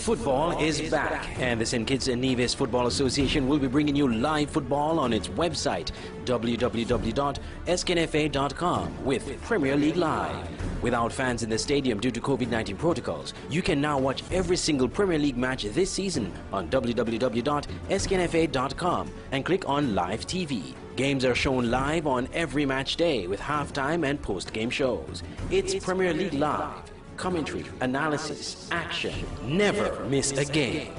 Football is back, and the St. Kitts and Nevis Football Association will be bringing you live football on its website, www.sknfa.com, with Premier League Live. Without fans in the stadium due to COVID-19 protocols, you can now watch every single Premier League match this season on www.sknfa.com and click on Live TV. Games are shown live on every match day with halftime and post-game shows. It's Premier League Live. Commentary, analysis, action. Never miss a game.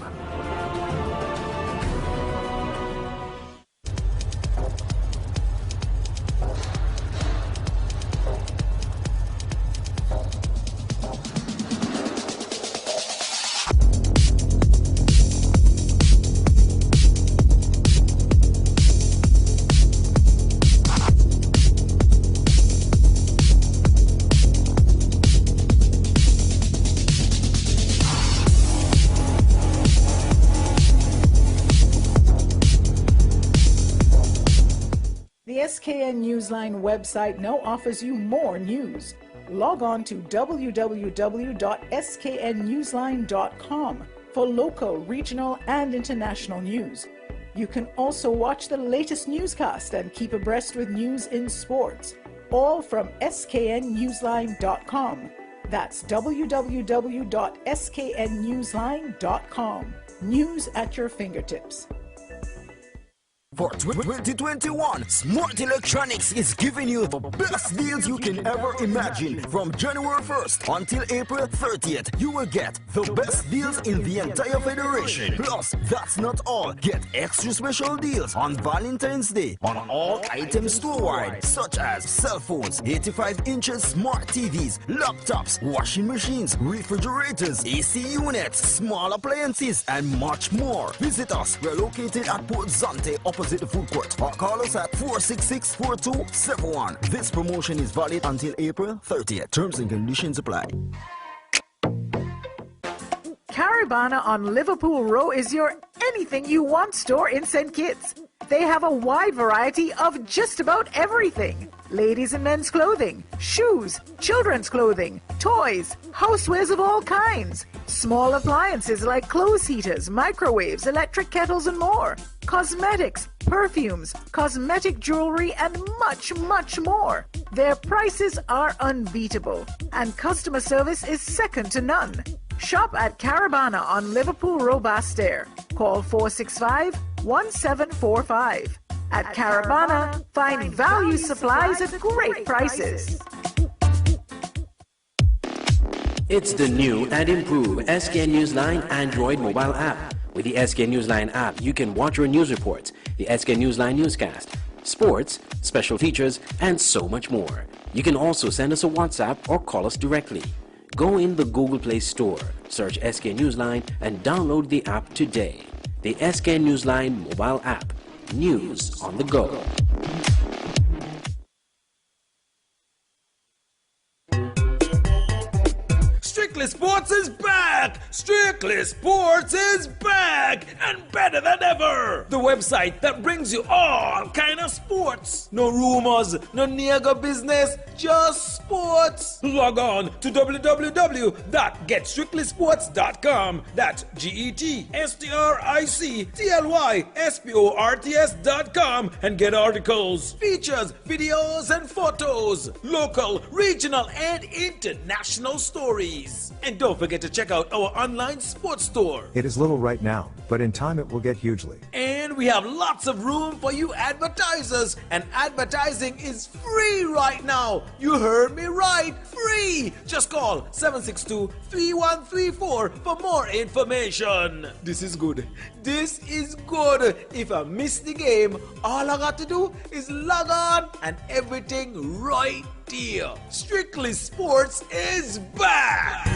The SKN Newsline website now offers you more news. Log on to www.sknnewsline.com for local, regional, and international news. You can also watch the latest newscast and keep abreast with news in sports, all from sknnewsline.com. That's www.sknnewsline.com. News at your fingertips. For 2021, Smart Electronics is giving you the best deals you can ever imagine. From January 1st until April 30th, you will get the best deals in the entire federation. Plus, that's not all. Get extra special deals on Valentine's Day on all items store-wide, such as cell phones, 85 inches smart TVs, laptops, washing machines, refrigerators, AC units, small appliances, and much more. Visit us. We're located at Port Zante, opposite the food court, or call us at 466-4271. This promotion is valid until April 30th. Terms and conditions apply. Caribana on Liverpool Row is your anything you want store in St. Kitts. They have a wide variety of just about everything. Ladies and men's clothing, shoes, children's clothing, toys, housewares of all kinds, small appliances like clothes heaters, microwaves, electric kettles, and more, cosmetics, perfumes, cosmetic jewelry, and much, much more. Their prices are unbeatable, and customer service is second to none. Shop at Caribana on Liverpool Row Bastair. Call 465-1745. At Caribana, find value supplies at great prices. It's the new and improved SKN Newsline Android mobile app. With the SKN Newsline app, you can watch your news reports, the SKN Newsline newscast, sports, special features, and so much more. You can also send us a WhatsApp or call us directly. Go in the Google Play Store, search SKN Newsline, and download the app today. The SKN Newsline mobile app. News on the go. Strictly Sports is back! Strictly Sports is back! And better than ever! The website that brings you all kind of sports. No rumors, no nigger business, just sports. Log on to www.getstrictlysports.com. That's GETStrictlysports.com and get articles, features, videos, and photos. Local, regional, and international stories. And don't forget to check out our online sports store. It is little right now, but in time it will get hugely. And we have lots of room for you advertisers, and advertising is free right now. You heard me right, free. Just call 762-3134 for more information. This is good. This is good. If I miss the game, all I got to do is log on and everything right there. Strictly Sports is back.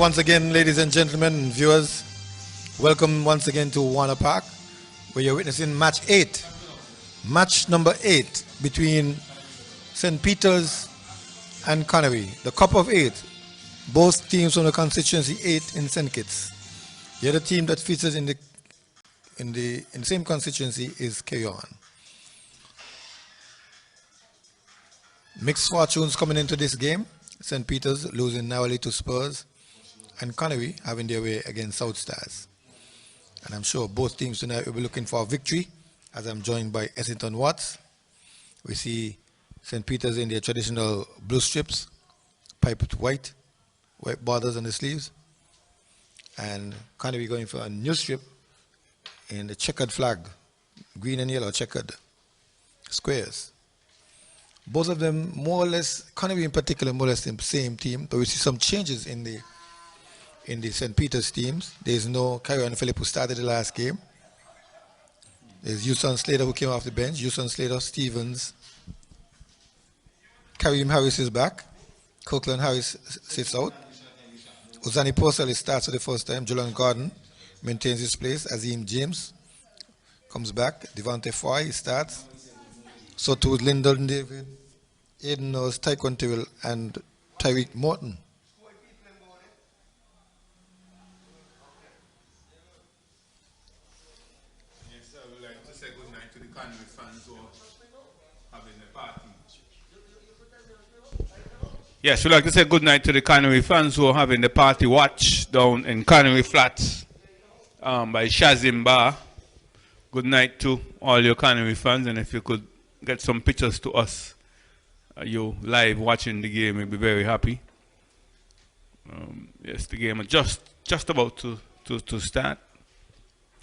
once again, ladies and gentlemen, viewers, welcome once again to Warner Park, where you're witnessing match 8. Match number 8 between St. Peter's and Conaree, the Cup of 8. Both teams from the constituency 8 in St. Kitts. The other team that features in the same constituency is Carry On. Mixed fortunes coming into this game. St. Peter's losing narrowly to Spurs, and Conaree having their way against South Stars. And I'm sure both teams tonight will be looking for a victory, as I'm joined by Essington Watts. We see St. Peter's in their traditional blue strips, piped with white borders on the sleeves, and Conaree going for a new strip in the checkered flag, green and yellow checkered squares. Both of them more or less, Conaree in particular, more or less the same team, but we see some changes in the St. Peter's teams. There's no Carry On Phillip, who started the last game. There's Houston Slater, who came off the bench. Houston Slater, Stevens. Kareem Harris is back. Copeland Harris sits out. Ozani Purcell starts for the first time. Julian Gordon maintains his place. Azim James comes back. Devontae Foy starts. So too Lyndon David, Aiden Nose, Tyquan Tyrrell, and Tyreek Morton. Yes, I would like to say good night to the Conaree fans who are having a party. Yes, we'd like to say good night to the Conaree fans who are having the party watch down in Conaree Flats by Shazim Bar. Good night to all your Conaree fans, and if you could get some pictures to us, you live watching the game, we'll be very happy. Yes, the game is just about to start.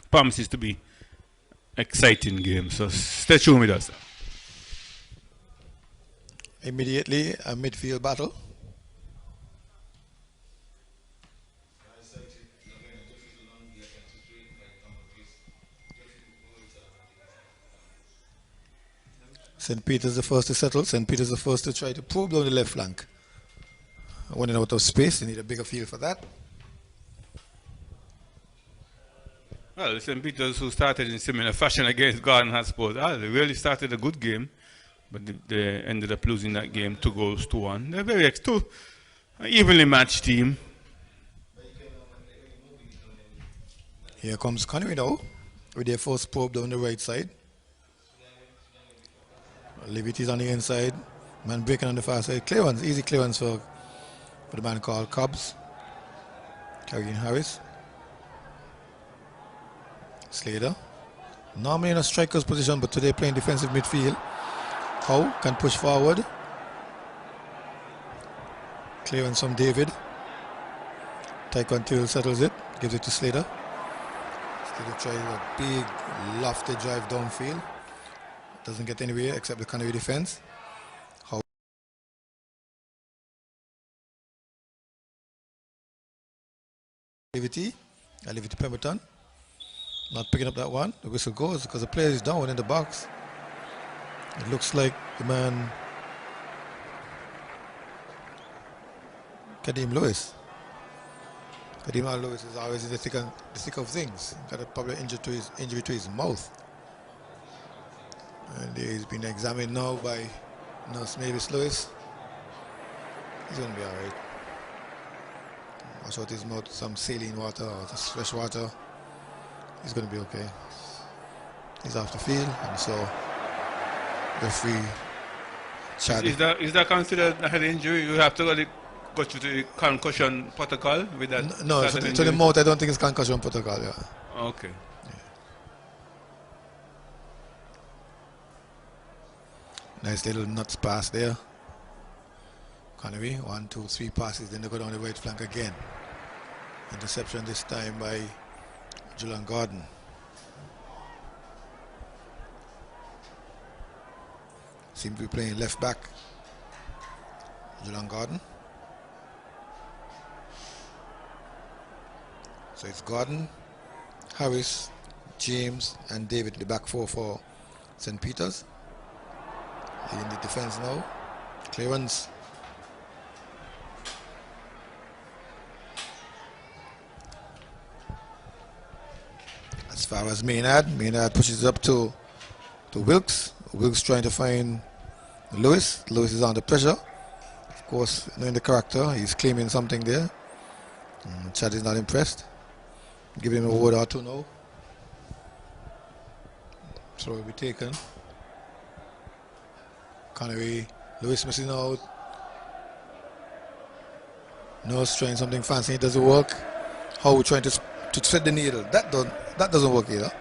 Promises to be exciting game, so stay tuned with us. Immediately a midfield battle. St. Peter's the first to settle. St. Peter's the first to try to probe down the left flank. Running out of space, they need a bigger field for that. Well, St. Peter's, who started in similar fashion against Garden Hotspur, they really started a good game, but they ended up losing that game 2-1. They're very evenly matched team. Here comes Conaree now with their first probe down the right side. Liberty's on the inside. Man breaking on the far side. Clearance, easy clearance for the man called Cobbs. Kareem Harris. Slater. Normally in a striker's position, but today playing defensive midfield. Howe can push forward. Clearance from David. Tyquan Tyrrell settles it. Gives it to Slater. Slater tries a big lofty drive downfield. Doesn't get anywhere except the Conaree defense. How Liberty Pemberton. Not picking up that one. The whistle goes because the player is down in the box. It looks like the man Kadeem Lewis. Kadeem Lewis is always in the thick of things. Got a probably injury to his mouth. And he's been examined now by Nurse Mavis Lewis. He's going to be all right. Wash out his mouth, some saline water or just fresh water. He's going to be okay. He's off the field, and so referee Chad. Is that considered a head injury? You have to go through the concussion protocol with that? No, to the mouth, I don't think it's concussion protocol. Yeah. Okay. Nice little nuts pass there. Conaree, 1, 2, 3 passes, then they go down the right flank again. Interception this time by Julian Gordon. Seems to be playing left back. Julian Gordon. So it's Gordon, Harris, James, and David, the back four for St. Peter's. In the defense now. Clearance. As far as Maynard, Maynard pushes it up to Wilkes. Wilkes trying to find Lewis. Lewis is under pressure. Of course, knowing the character, he's claiming something there. Chad is not impressed. Give him a word or two now. Throw will be taken. Conaree, Lewis missing out. Nurse trying something fancy, it doesn't work. How trying to thread the needle. That doesn't work either.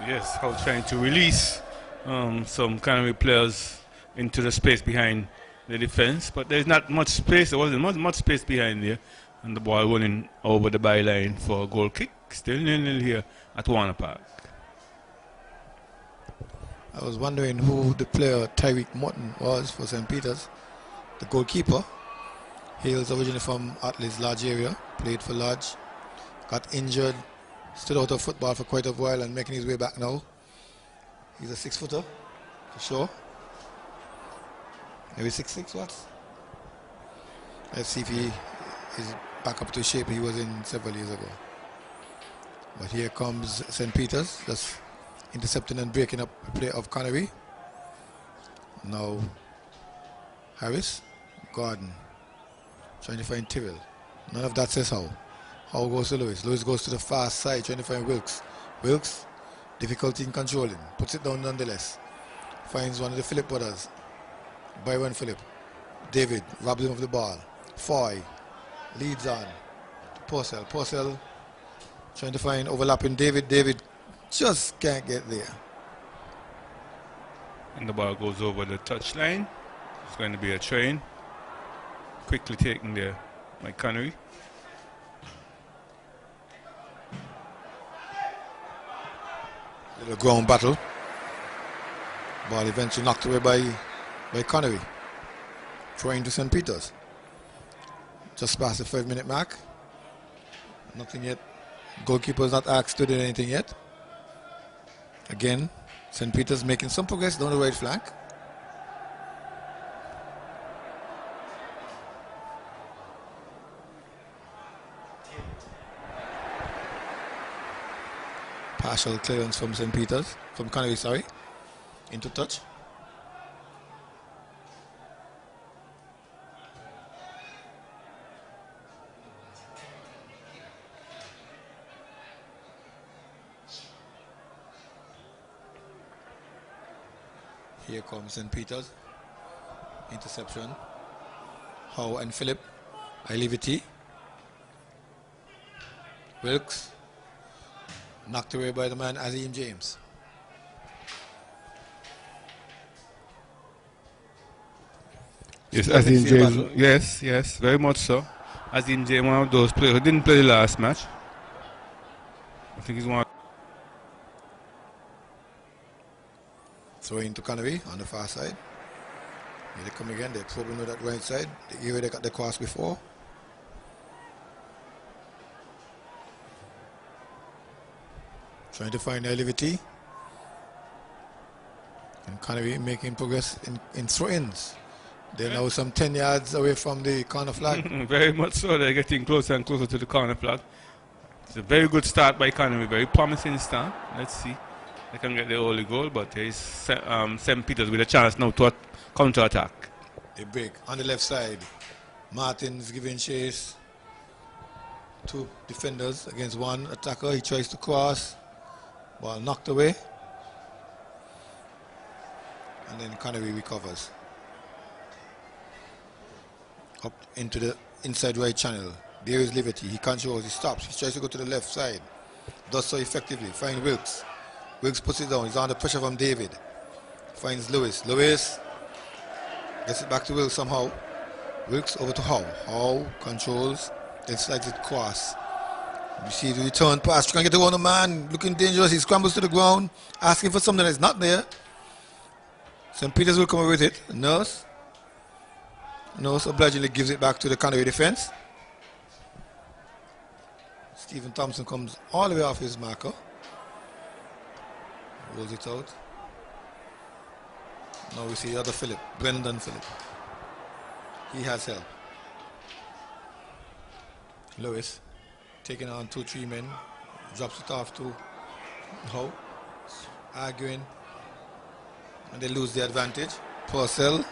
Yes, How trying to release some Conaree players into the space behind the defense, but there's not much space. There wasn't much space behind there, and the ball running over the byline for a goal kick. Still 0-0 here at Warner Park. I was wondering who the player Tyreek Morton was for St. Peter's. The goalkeeper hails originally from Atlee's Lodge area, played for Lodge, got injured, stood out of football for quite a while and making his way back now. He's a 6-footer, for sure. Maybe 6'6", what? Let's see if he is back up to shape he was in several years ago. But here comes St. Peter's, just intercepting and breaking up the play of Conaree. Now Harris, Gordon, trying to find Tyrrell. None of that says how. How goes to Lewis. Lewis goes to the far side, trying to find Wilkes. Wilkes, difficulty in controlling, puts it down nonetheless. Finds one of the Phillip brothers, Byron Phillip. David robs him of the ball. Foy leads on to Purcell. Purcell trying to find overlapping David. David just can't get there. And the ball goes over the touchline. It's going to be a train. Quickly taken there by Conaree. Little ground battle. Ball eventually knocked away by Conaree. Throwing to St. Peter's. Just past the 5-minute mark. Nothing yet. Goalkeeper's not asked to do anything yet. Again, St. Peter's making some progress down the right flank. Partial clearance from St. Peter's, from Conaree, sorry, into touch. Here comes St. Peter's. Interception. Howe and Phillip. Ilivity. Wilkes. Knocked away by the man Azim James. Yes, Azim James. Yes, very much so. Azim James, one of those players who didn't play the last match. I think he's one. Throwing to Conaree on the far side. Here they come again. They probably know that right side. The area they got the cross before. Trying to find Ilivity. And Conaree making progress in throw-ins. They're now some 10 yards away from the corner flag. Very much so. They're getting closer and closer to the corner flag. It's a very good start by Conaree. Very promising start. Let's see. They can get the early goal, but there is St. Peter's with a chance now to counter-attack. They break on the left side. Martin's giving chase. Two defenders against one attacker. He tries to cross. Ball knocked away. And then Conaree recovers. Up into the inside right channel. There is Liberty. He controls, he stops. He tries to go to the left side. Does so effectively. Finds Wilkes. Wilkes puts it down. He's under pressure from David. Finds Lewis. Lewis gets it back to Wilkes somehow. Wilkes over to Howe. Howe controls. Then slides it cross. You see the return pass. Trying to get around the man. Looking dangerous. He scrambles to the ground. Asking for something that's not there. St. Peter's will come away with it. Nurse obligingly gives it back to the Conaree defense. Stephen Thompson comes all the way off his marker. Rolls it out. Now we see the other Phillip, Brendan Phillip. He has help. Lewis taking on 2-3 men. Drops it off to Howe. Arguing. And they lose the advantage. Purcell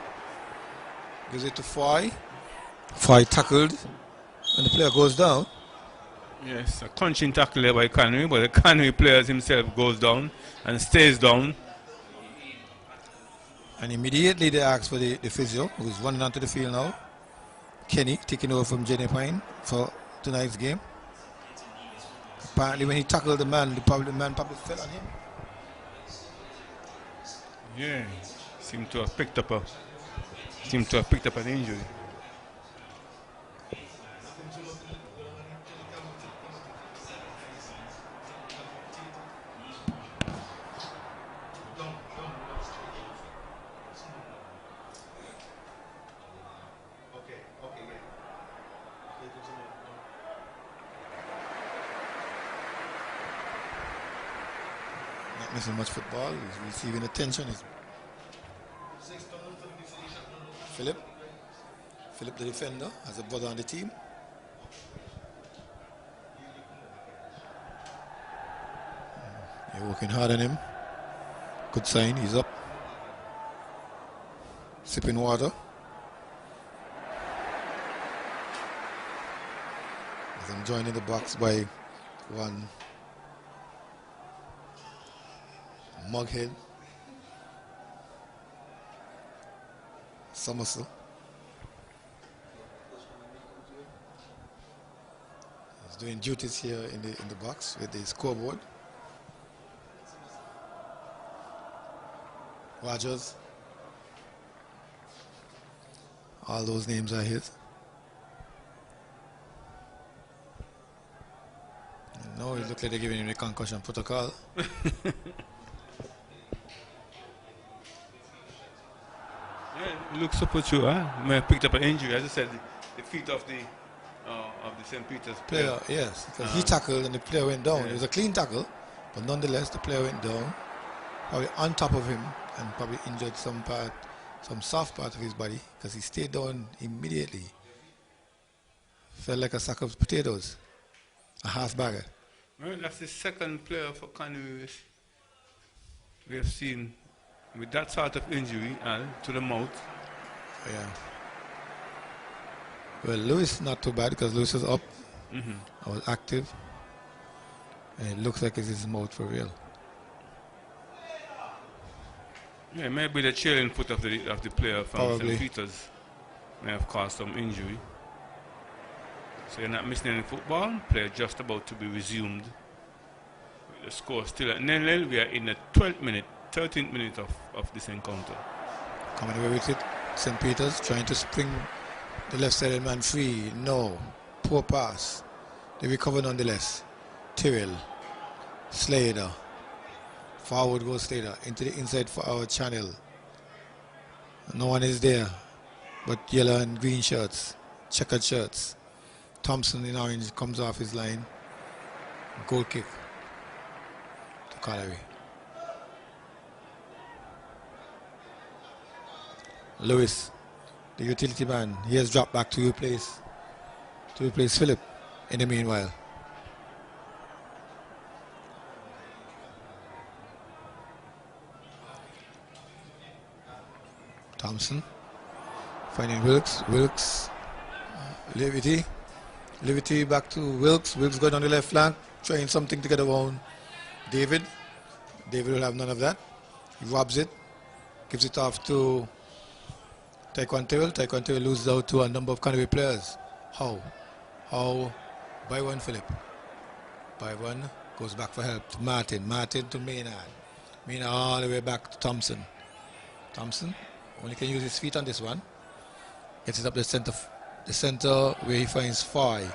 gives it to Foy. Foy tackled. And the player goes down. Yes, a crunching tackle there by Conaree, but the Conaree player himself goes down and stays down. And immediately they ask for the physio, who's running onto the field now. Kenny taking over from Jenny Pine for tonight's game. Apparently when he tackled the man, the man probably fell on him. Yeah, seemed to have picked up an injury. Not missing much football. He's receiving attention. Philip the defender has a brother on the team. They're working hard on him. Good sign, he's up. Sipping water. As I'm joined in the box by one Mughead. Somerset. He's doing duties here in the box with the scoreboard. Rogers. All those names are his. No, it looks like they're giving him the concussion protocol. Yeah, it looks up at you, huh? May have picked up an injury. As I said, the feet of the St. Peter's player. Yes, because he tackled and the player went down. Yeah. It was a clean tackle, but nonetheless the player went down, probably on top of him, and probably injured some soft part of his body because he stayed down immediately. Felt like a sack of potatoes, a half bagger. Well, that's the second player for Conaree we have seen with that sort of injury to the mouth. Yeah. Well, Lewis not too bad because Lewis is up. I was active. And it looks like it's his mouth for real. Yeah, maybe the trailing foot of the player from Probably. St. Peter's may have caused some injury. So you're not missing any football. Play just about to be resumed. The score still at 0-0. We are in the 13th minute of this encounter. Coming away with it. St. Peter's trying to spring the left-sided man free. No. Poor pass. They recover nonetheless. Tyrrell. Slater. Forward goes Slater. Into the inside for our channel. No one is there but yellow and green shirts. Checkered shirts. Thompson in orange comes off his line. Goal kick to Conaree. Lewis, the utility man, he has dropped back to replace Philip in the meanwhile. Thompson finding Wilkes, Livity back to Wilkes going on the left flank, trying something to get around David. David will have none of that. He robs it, gives it off to Taekwon Tyrrell loses out to a number of Conaree players. How? By one Philip. By one goes back for help to Martin to Maynard. Maynard all the way back to Thompson. Thompson only can use his feet on this one. Gets it up the center where he finds Foy.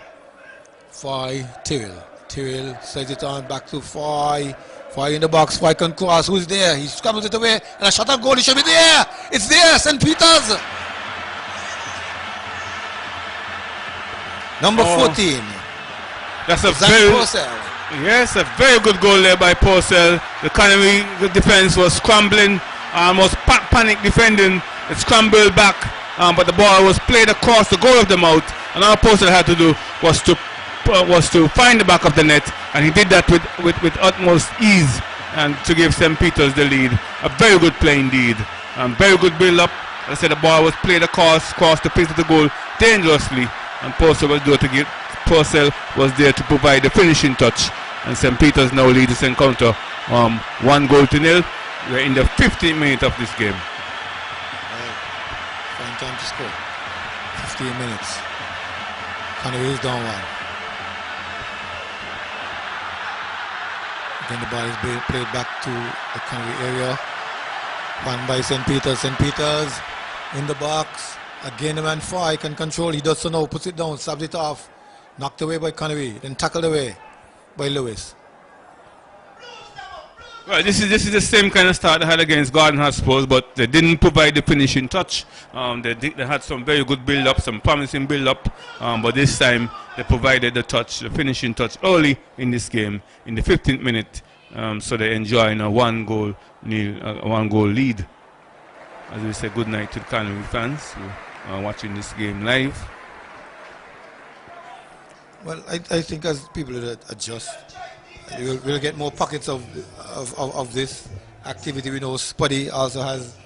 Tyrrell sends it on back to Foy. Foy in the box. Foy can cross. Who's there? He scrambles it away. And a shot on goal. It should be there. It's there. St. Peter's. Number 14. That's a Purcell. Yes, a very good goal there by Purcell. The Conaree defense was scrambling, almost panic defending. It scrambled back, but the ball was played across the goal of the mouth. And all Purcell had to do was to was to find the back of the net, and he did that with utmost ease, and to give St. Peter's the lead. A very good play indeed. Very good build-up. As I said, the ball was played across the pace of the goal dangerously, and Purcell was there to provide the finishing touch. And St. Peter's now lead this encounter 1-0. We're in the 15th minute of this game. Fine time to score. 15 minutes. Conaree is down one. Again, the ball is played back to the Conaree area. One by St. Peter's. St. Peter's in the box. Again, the man far, he can control. He does so now. Puts it down, stabs it off. Knocked away by Conaree. Then tackled away by Lewis. Well, this is the same kind of start they had against Garden Hotspurs, but they didn't provide the finishing touch. They had some very good build-up, some promising build-up, but this time they provided the finishing touch early in this game, in the 15th minute. So they enjoying a one-goal lead. As we say, good night to the Conaree fans who are watching this game live. Well, I think as people adjust, we'll get more pockets of this activity. We know Spuddy also has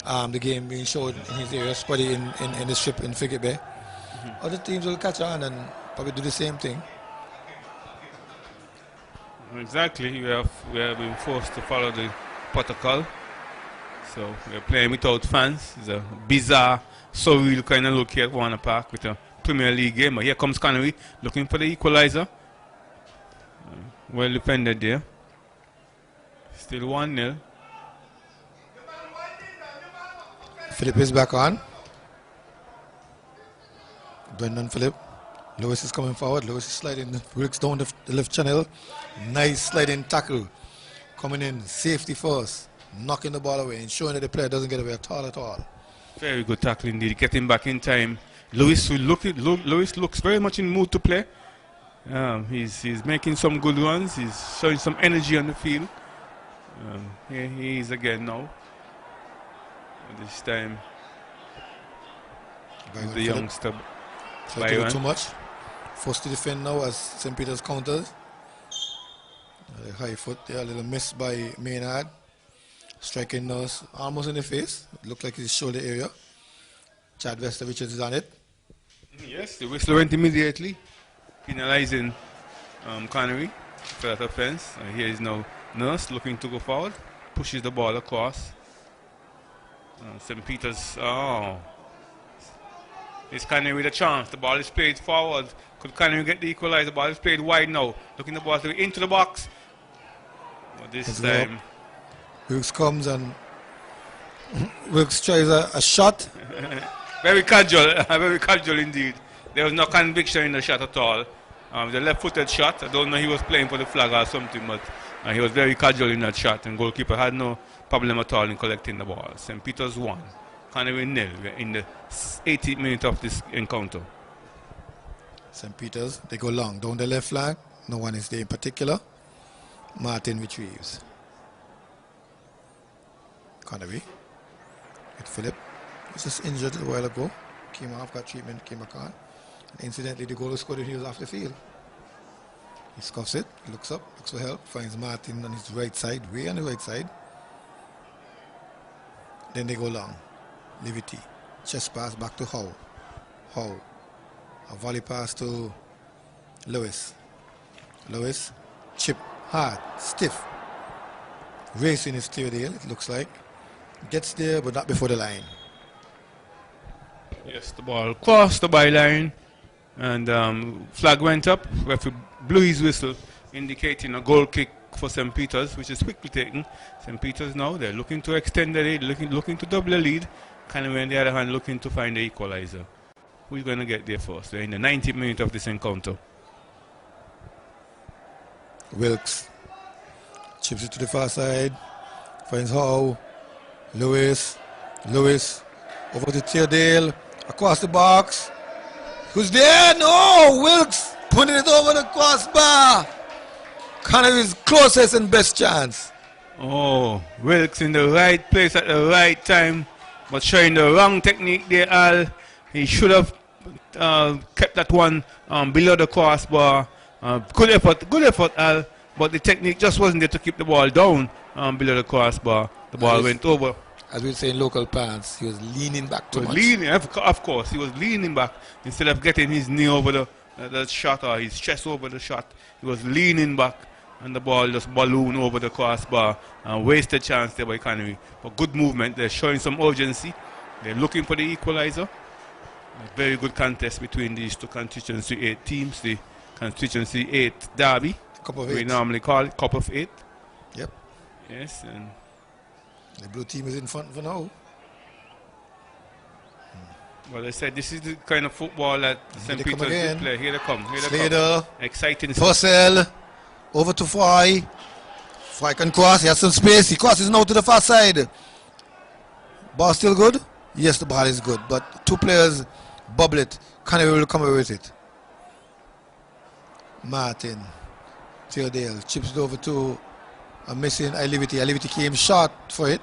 the game being showed in his area. Spuddy in the strip in Frigate Bay. Other teams will catch on and probably do the same thing. Exactly. We have been forced to follow the protocol. So we're playing without fans. It's a bizarre, surreal kind of look here at Warner Park with a Premier League game. But here comes Conaree looking for the equalizer. Well defended there. Still 1-0. Philip is back on. Brendan Philip. Lewis is coming forward. Lewis is sliding. Wilkes down the left channel. Nice sliding tackle. Coming in. Safety first. Knocking the ball away. Ensuring that the player doesn't get away at all. Very good tackle indeed. Getting back in time. Lewis looks very much in mood to play. He's making some good runs. He's showing some energy on the field. Here he is again now. This time, the youngster. So do too much. Forced to defend now as St. Peter's counters. High foot there, a little miss by Maynard. Striking us almost in the face. It looked like his shoulder area. Chad Vestovich is on it. Yes, the whistle went immediately, penalizing Conaree for that offense. Here is now Nurse looking to go forward, pushes the ball across. St. Peter's, it's Conaree with a chance. The ball is played forward. Could Conaree get the equalizer? The ball is played wide now. Looking the ball into the box. But this time, Wilkes comes and Wilkes tries a shot. very casual indeed. There was no conviction in the shot at all. The left-footed shot. I don't know he was playing for the flag or something, but he was very casual in that shot, and goalkeeper had no problem at all in collecting the ball. St. Peter's 1, Conaree 0. We're in the 18th minute of this encounter. St. Peter's, they go long down the left flank. No one is there in particular. Martin retrieves. Conaree with Philip. He was just injured a while ago. Came off, got treatment, came back on. And incidentally, the goal was scored when he was off the field. He scuffs it, he looks up, looks for help, finds Martin on his right side, way on the right side. Then they go long. Livity. Chest pass back to Howe. Howe. A volley pass to Lewis. Lewis. Chip. Hard. Stiff. Racing his Teardale, it looks like. Gets there, but not before the line. Yes, the ball crossed the byline, and flag went up. Referee blew his whistle, indicating a goal kick for St. Peter's, which is quickly taken. St. Peter's now, they're looking to extend the lead, looking to double the lead. Conaree, on the other hand, looking to find the equalizer. Who's going to get there first? They're in the 90th minute of this encounter. Wilkes chips it to the far side, finds Howe. Lewis over to Teardale, across the box. Who's there? No! Wilkes putting it over the crossbar. Conaree's closest and best chance. Oh, Wilkes in the right place at the right time, but showing the wrong technique there, Al. He should have kept that one below the crossbar. Good effort, Al. But the technique just wasn't there to keep the ball down below the crossbar. The ball went over. As we say in local parlance, he was leaning back too much. Leaning, of course, he was leaning back instead of getting his knee over the shot or his chest over the shot. He was leaning back, and the ball just ballooned over the crossbar and wasted chance there by Conaree. But good movement. They're showing some urgency. They're looking for the equalizer. A very good contest between these two constituency 8 teams. The constituency 8 derby. Cup of We 8. normally call it Cup of 8. Yep. Yes, and The blue team is in front for now. well, I said this is the kind of football that St. they come Peter's again. play. Here they come. Here they Slater. come. Exciting stuff. Purcell. Over to Fry. Fry can cross. He has some space. He crosses now to the far side. Ball still good? Yes, the ball is good. But two players bubble it. Conaree will come away with it. Martin. Theodale chips it over to a missing Ilivity. Ilivity came short for it.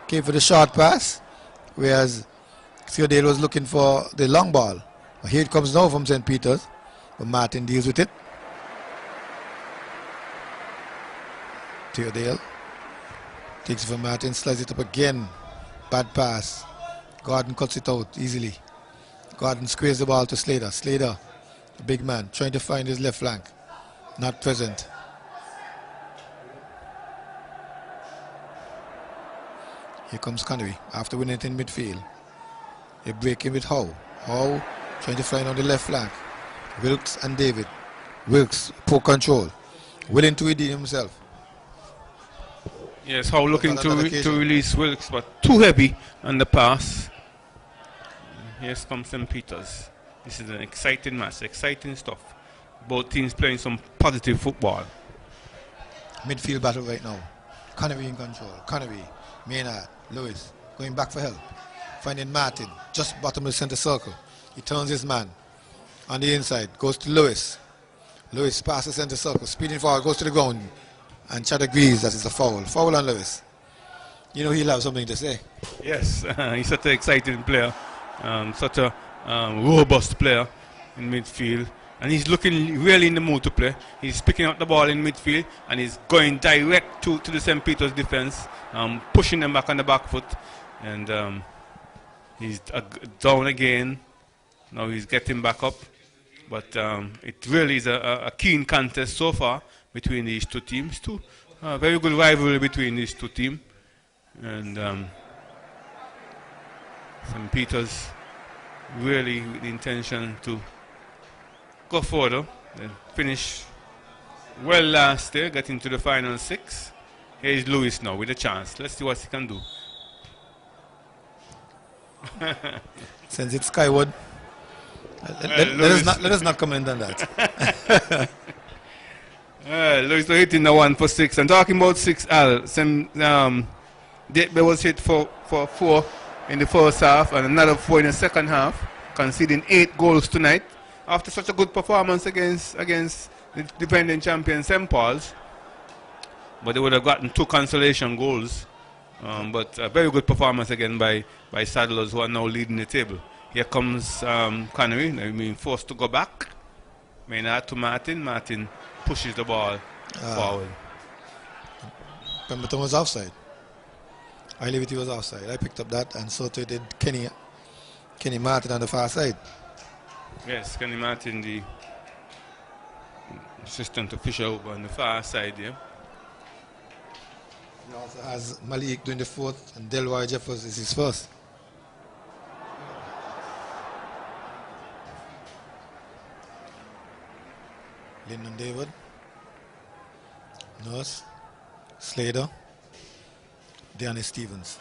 Came for the short pass. Whereas Theodale was looking for the long ball. But here it comes now from St. Peter's. But Martin deals with it. Theodale takes it from Martin, slides it up again. Bad pass. Gordon cuts it out easily. Gordon squares the ball to Slater. Slater, the big man, trying to find his left flank. Not present. Here comes Conaree after winning it in midfield. They break in with Howe. Howe trying to find on the left flank. Wilkes and David. Wilkes, poor control. Willing to redeem himself. Yes, Howe looking to release Wilkes, but too heavy on the pass. Here's comes St. Peter's. This is an exciting match, exciting stuff. Both teams playing some positive football. Midfield battle right now. Conaree in control. Conaree, Maynard, Lewis going back for help. Finding Martin just bottom of the center circle. He turns his man on the inside. Goes to Lewis. Lewis passes center circle. Speeding forward. Goes to the ground. And Chad agrees that it's a foul. Foul on Lewis. You know he'll have something to say. Yes, he's such an exciting player. Such a robust player in midfield. And he's looking really in the mood to play. He's picking up the ball in midfield and he's going direct to the St. Peter's defense, pushing them back on the back foot. And he's down again. Now he's getting back up. But it really is a keen contest so far between these two teams. Very good rivalry between these two teams. And St. Peter's really with the intention to go further and finish well last year, get into the final 6. Here is Lewis now with a chance. Let's see what he can do. Sends it skyward. Let us not comment on that. Lewis hitting the 1 for 6. And talking about 6, Al, there was hit for 4 in the first half and another 4 in the second half, conceding 8 goals tonight. After such a good performance against the defending champion St. Paul's, but they would have gotten 2 consolation goals. But a very good performance again by Saddlers, who are now leading the table. Here comes Conaree, they're being forced to go back. Maynard to Martin. Martin pushes the ball forward. Pemberton was offside. Ilivity was offside. I picked up that, and so too did Kenny Martin on the far side. Yes, Kenny Martin, the assistant official on the far side here. He also has Malik doing the 4th, and Delroy Jeffers is his first. Lyndon David, Nurse, Slater, Danny Stevens.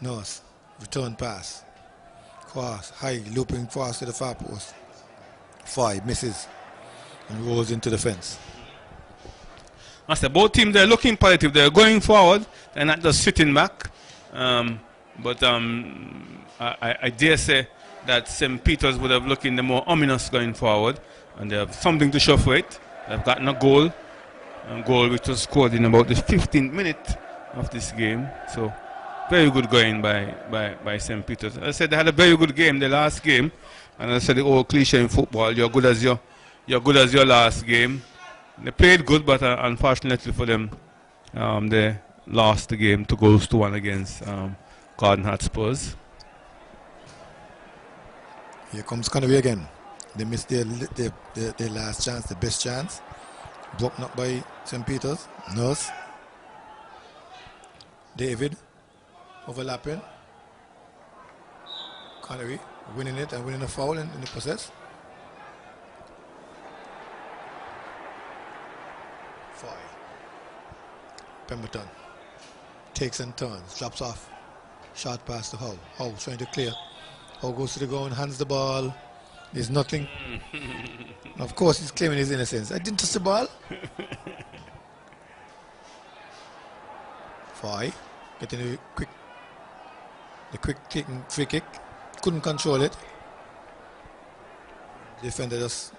Nurse, return pass. Cross, high, looping cross to the far post. 5, misses, and rolls into the fence. I said, both teams, they're looking positive. They're going forward. They're not just sitting back. But I dare say that St. Peter's would have looking the more ominous going forward. And they have something to show for it. They've gotten a goal which was scored in about the 15th minute of this game. So Very good going by St. Peter's. I said they had a very good game, the last game. And I said the old cliche in football, you're good as your last game. They played good, but unfortunately for them, they lost the game 2-1 against Garden Hotspurs. Here comes Conaree again. They missed their last chance, the best chance. Broken up by St. Peter's. Nurse. David. Overlapping. Conaree winning it and winning a foul in the process. 5. Pemberton takes and turns, drops off. Shot pass to Howe. Howe trying to clear. Howe goes to the ground, hands the ball. There's nothing. Of course, he's claiming his innocence. I didn't touch the ball. 5. Getting the quick taking free kick. Couldn't control it. Defender just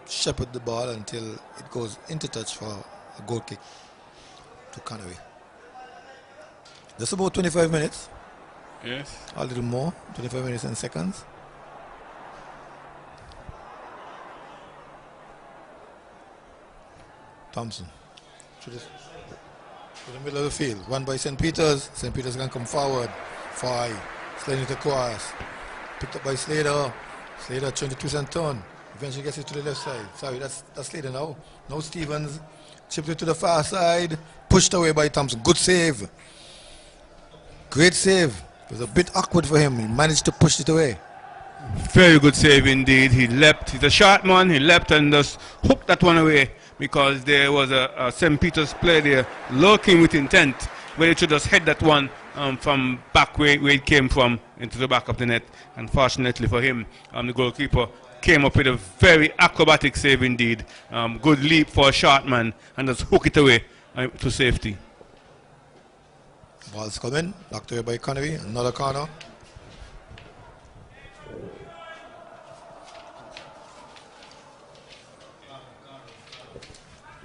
shepherded the ball until it goes into touch for a goal kick to Conaree. That's about 25 minutes. Yes. A little more, 25 minutes and seconds. Thompson to the middle of the field. Run by St. Peter's. St. Peter's can come forward. 5. Sliding it across. Picked up by Slater. Slater trying to twist and turn. Eventually gets it to the left side. Sorry, that's Slater now. Now Stevens chipped it to the far side. Pushed away by Thompson. Good save. Great save. It was a bit awkward for him. He managed to push it away. Very good save indeed. He leapt. He's a short man. He leapt and just hooked that one away because there was a St. Peter's player there lurking with intent where he should just head that one from back where it came from into the back of the net. Unfortunately for him, the goalkeeper came up with a very acrobatic save indeed. Good leap for a short man and just hook it away to safety. Ball's coming. Knocked away by Conaree. Another corner.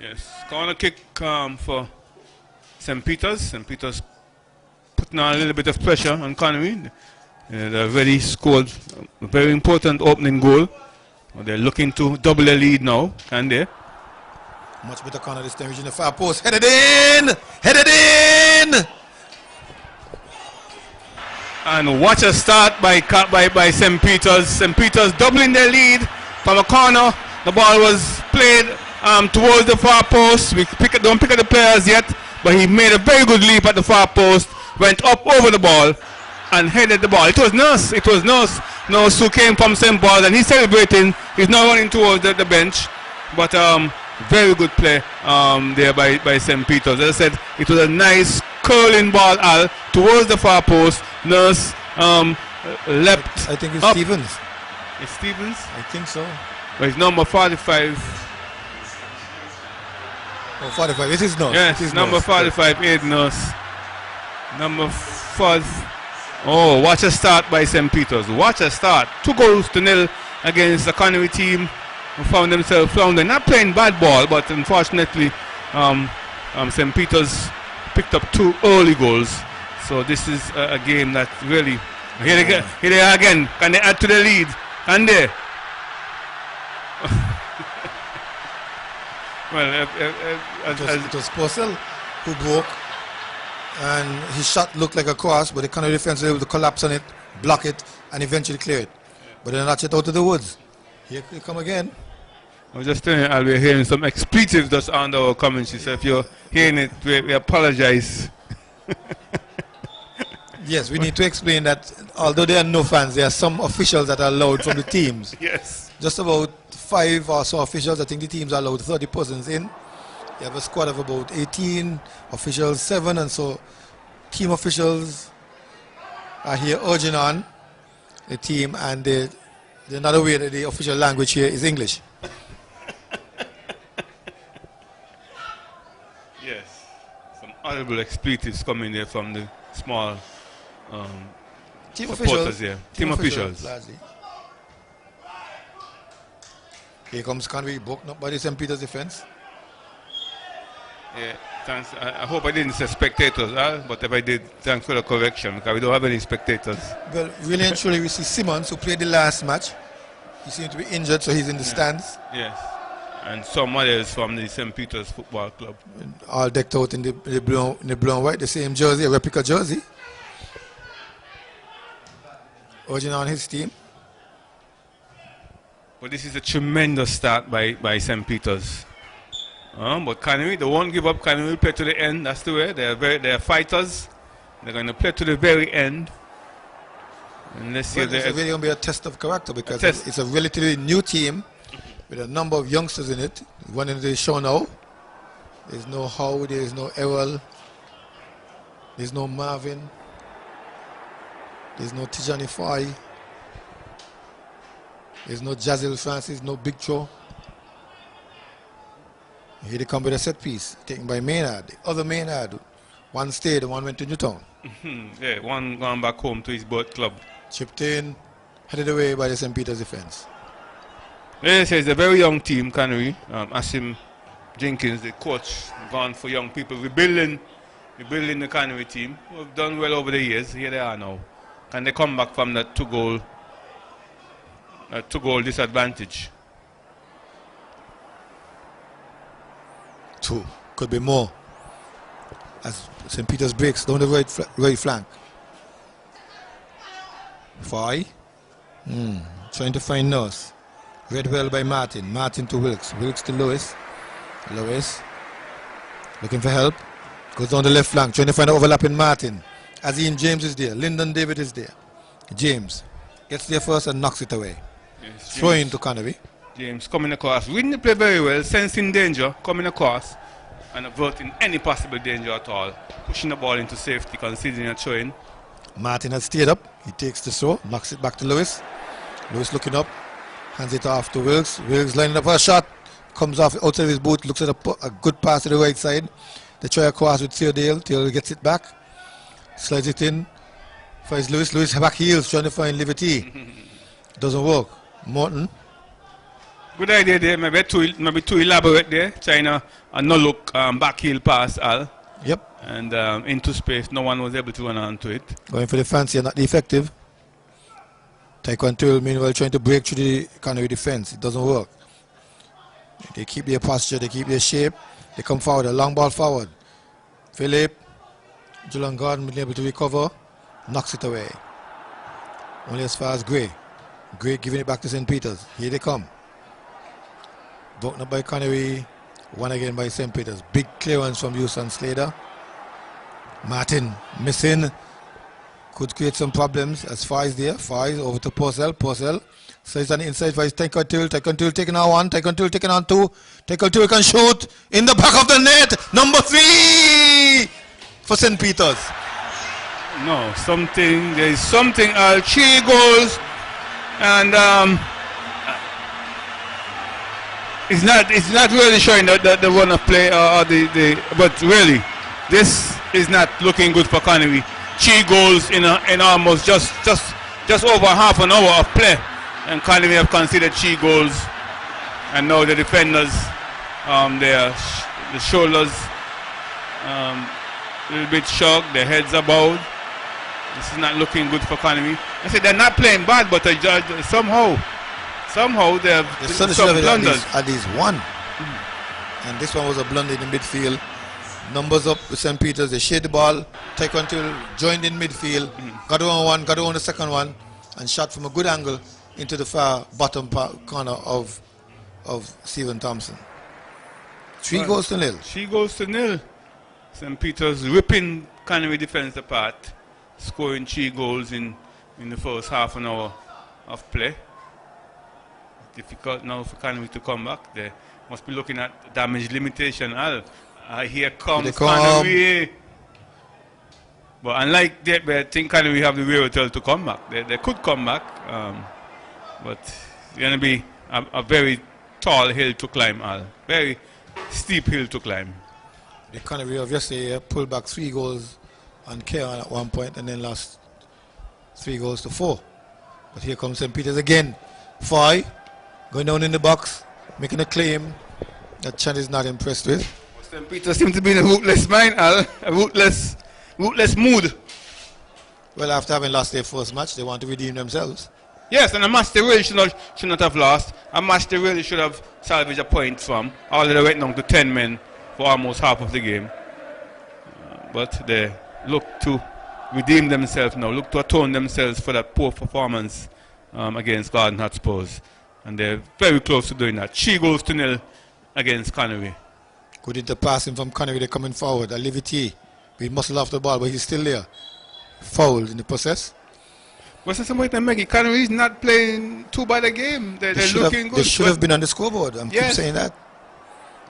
Yes, corner kick for St. Peter's. St. Peter's putting on a little bit of pressure on Conaree. They already scored a very important opening goal. They're looking to double the lead now, can they? Much better corner this time, reaching the far post. Headed in! Headed in! And watch a start by St. Peter's. St. Peter's doubling their lead from a corner. The ball was played towards the far post. We don't pick up the players yet, but he made a very good leap at the far post, went up over the ball and headed the ball. It was Nurse. It was Nurse. Nurse who came from St. Paul's and he's celebrating. He's now running towards the bench. But very good play there by St. Peter's. As I said, it was a nice curling ball towards the far post. Nurse leapt. I think it's up. Stevens. It's Stevens? I think so. But it's number 45. Oh, 45. It is Nurse. Yes, it is number Nurse. 45, 8 Nurse. Number 5. Oh, watch a start by St. Peter's. Watch a start. 2-0 against the Conaree team who found themselves floundering. Not playing bad ball, but unfortunately, St. Peter's picked up 2 early goals. So this is a game that really... Here they are again. Can they add to the lead? Can they? Well, it was Purcell who broke, and his shot looked like a cross, but the Conaree defense was able to collapse on it, block it, and eventually clear it. But then notch it out of the woods. Here they come again. I was just telling you, Al, we're hearing some expletives that's under our commentary, so if you're hearing it, we apologize. Yes, we need to explain that although there are no fans, there are some officials that are allowed from the teams. Yes. Just about 5 or so officials. I think the teams are allowed 30 persons in. You have a squad of about 18, officials 7, and so team officials are here urging on the team, and they're not aware that the official language here is English. Yes. Some horrible expletives coming there from the small Team supporters officials. here. Team officials. Largely. Here comes Conaree, broken up by the St. Peter's defense. Yeah, thanks. I hope I didn't say spectators, but if I did, thanks for the correction, because we don't have any spectators. Well, really and truly, we see Simmons, who played the last match. He seemed to be injured, so he's in the stands. Yes. And some others from the St. Peter's Football Club. All decked out in the blue and white, the same jersey, a replica jersey. Urging on his team. But this is a tremendous start by St. Peter's. But Conaree, they won't give up. Conaree will play to the end. That's the way. They're fighters. They're going to play to the very end. And let's see. Well, it's really going to be a test of character, because it's a relatively new team with a number of youngsters in it. One in the show now. There's no Howe, there's no Errol, there's no Marvin, there's no Tijani Fai, there's no Jazil Francis, no Big Cho. Here they come with a set piece taken by Maynard. The other Maynard, one stayed and one went to Newtown. Yeah, one gone back home to his boat club. Chipped in, headed away by the St. Peter's defense. Yes, it's a very young team, Conaree. Asim Jenkins, the coach, gone for young people. We're building the Conaree team. We've done well over the years. Here they are now. Can they come back from that two-goal disadvantage? Two, could be more. As St. Peter's breaks down the right flank. Fai, trying to find Nurse. Read well by Martin. Martin to Wilkes. Wilkes to Lewis. Lewis looking for help. Goes down the left flank, trying to find an overlapping Martin. Azim James is there. Lyndon David is there. James gets there first and knocks it away. Yes, throwing to Conaree. James coming across, reading the play very well, sensing danger, coming across and averting any possible danger at all. Pushing the ball into safety, considering a throw-in. Martin has stayed up. He takes the throw, knocks it back to Lewis. Lewis looking up, hands it off to Wilkes. Wilkes lining up for a shot. Comes off outside of his boot, looks at a good pass to the right side. They try a cross with Theodale. Theodale gets it back. Slides it in. Finds Lewis. Lewis back heels, trying to find Liberty. Doesn't work. Morton. Good idea there, maybe too elaborate there. China a no-look back heel pass, Al. Yep. And into space, no one was able to run onto it. Going for the fancy and not the effective. Taekwondo meanwhile trying to break through the Conaree defense. It doesn't work. They keep their posture, they keep their shape. They come forward, a long ball forward. Philip, Julian Gordon being able to recover, knocks it away. Only as far as Gray. Gray giving it back to St. Peter's. Here they come. Broken up by Conaree, one again by St. Peter's. Big clearance from Houston Slater. Martin missing. Could create some problems as Far is there. Far is over to Purcell. Purcell slides on the inside for his Taekwondo. Taekwondo taking on one. Taekwondo taking on two. Taekwondo can shoot in the back of the net. Number 3 for St. Peter's. No, there is something. 3 goals, and it's not really showing the run of play but really, this is not looking good for Conaree. 3 goals in almost just over half an hour of play, and Conaree have conceded 3 goals, and now the defenders, the shoulders a little bit shocked, their heads are bowed. This is not looking good for Conaree. I said they're not playing bad, but somehow they have some blunders. At least one. And this one was a blunder in the midfield. Numbers up with St. Peter's. They shared the ball. Taekwondo joined in midfield. Got on one, got on the second one, and shot from a good angle into the far bottom corner of Stephen Thompson. 3 goals to nil. 3 goals to nil. St. Peter's ripping Conaree defense apart, scoring 3 goals in the first half an hour of play. Difficult now for Conaree to come back. They must be looking at damage limitation. Here comes Conaree. But unlike that, I think Conaree have the wherewithal to come back. They could come back, but it's going to be a very tall hill to climb, Al. Very steep hill to climb. The Conaree of yesterday pulled back 3 goals on Keon at one point and then lost 3 goals to 4. But here comes St. Peter's again. Foy going down in the box, making a claim that Chan is not impressed with. St. Peter seems to be in a rootless mind, Al. A rootless mood. Well, after having lost their first match, they want to redeem themselves. Yes, and a match they really should not have lost. A match they really should have salvaged a point from. Although they went down to 10 men for almost half of the game. But they look to redeem themselves now, look to atone themselves for that poor performance against Garden Hotspurs. And they're very close to doing that. 3-0 against Conaree. Good into passing from Conaree, they're coming forward. Liberty, we muscle off the ball, but he's still there. Fouled in the process. What's the somebody that Maggie? Conaree is not playing too bad a game. They're looking good. They should have been on the scoreboard. I'm keep saying that.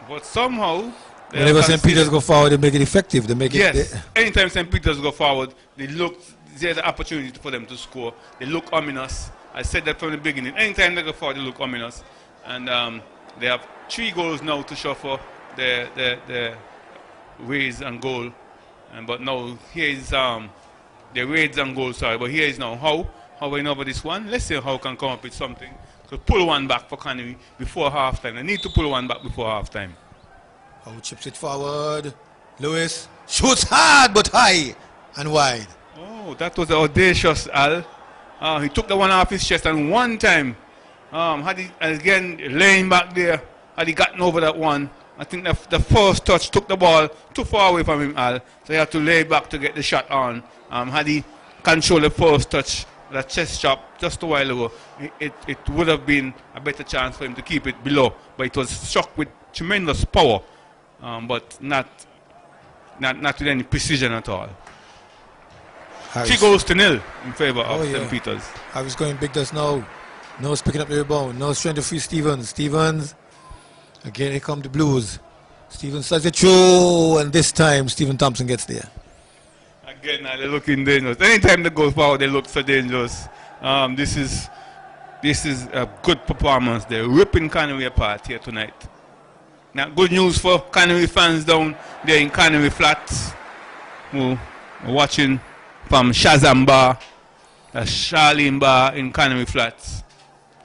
But somehow, whenever St. Peter's go forward, they make it effective. They make it. Anytime St. Peter's go forward, there's an opportunity for them to score. They look ominous. I said that from the beginning. Anytime they go forward, they look ominous. And they have 3 goals now to show for the raise and goal. But now here is the raids and goals, but here is now how we know about this one. Let's see how can come up with something to pull one back for Conaree before halftime. They need to pull one back before halftime. How chips it forward. Lewis shoots hard but high and wide. Oh, that was audacious, Al. He took the one off his chest, and one time, had he again laying back there, had he gotten over that one, I think the first touch took the ball too far away from him, Al. So he had to lay back to get the shot on. Had he controlled the first touch, that chest chop just a while ago, it would have been a better chance for him to keep it below. But it was struck with tremendous power, but not with any precision at all. 3-0 in favor of St. Peter's. Harris going big just now. No's picking up the rebound. No's trying to free Stevens. Stevens. Again, here come the Blues. Stevens slides it through, and this time Stephen Thompson gets there. Again, they're looking dangerous. Anytime they go forward, they look so dangerous. This is a good performance. They're ripping Conaree apart here tonight. Now, good news for Conaree fans down there in Conaree Flats, who are watching from Shazam Bar, Charlene Bar in Conaree Flats.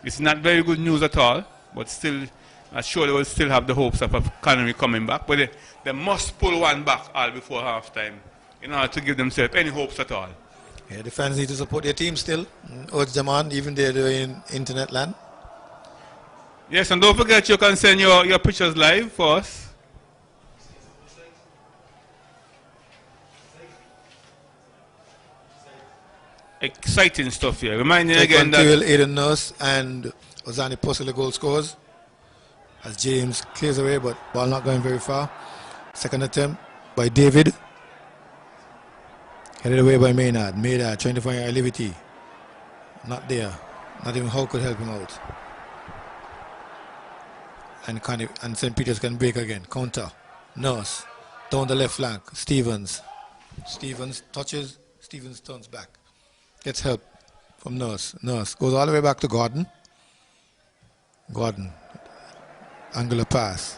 It's not very good news at all, but still, I'm sure they will still have the hopes of Conaree coming back. But they must pull one back all before halftime in order to give themselves any hopes at all. Yeah, the fans need to support their team still. Urge them on, even though they're in internet land. Yes, and don't forget you can send your pictures live for us. Exciting stuff here. Remind you again that Aiden Nurse and Ozani Postle the goal scores as James clears away, but ball not going very far. Second attempt by David. Headed away by Maynard. Maynard trying to find Liberty. Not there. Not even Hull could help him out. And St. Peter's can break again. Counter. Nurse. Down the left flank. Stevens. Stevens touches. Stevens turns back. Gets help from Nurse. Nurse goes all the way back to Gordon. Gordon. Angular pass.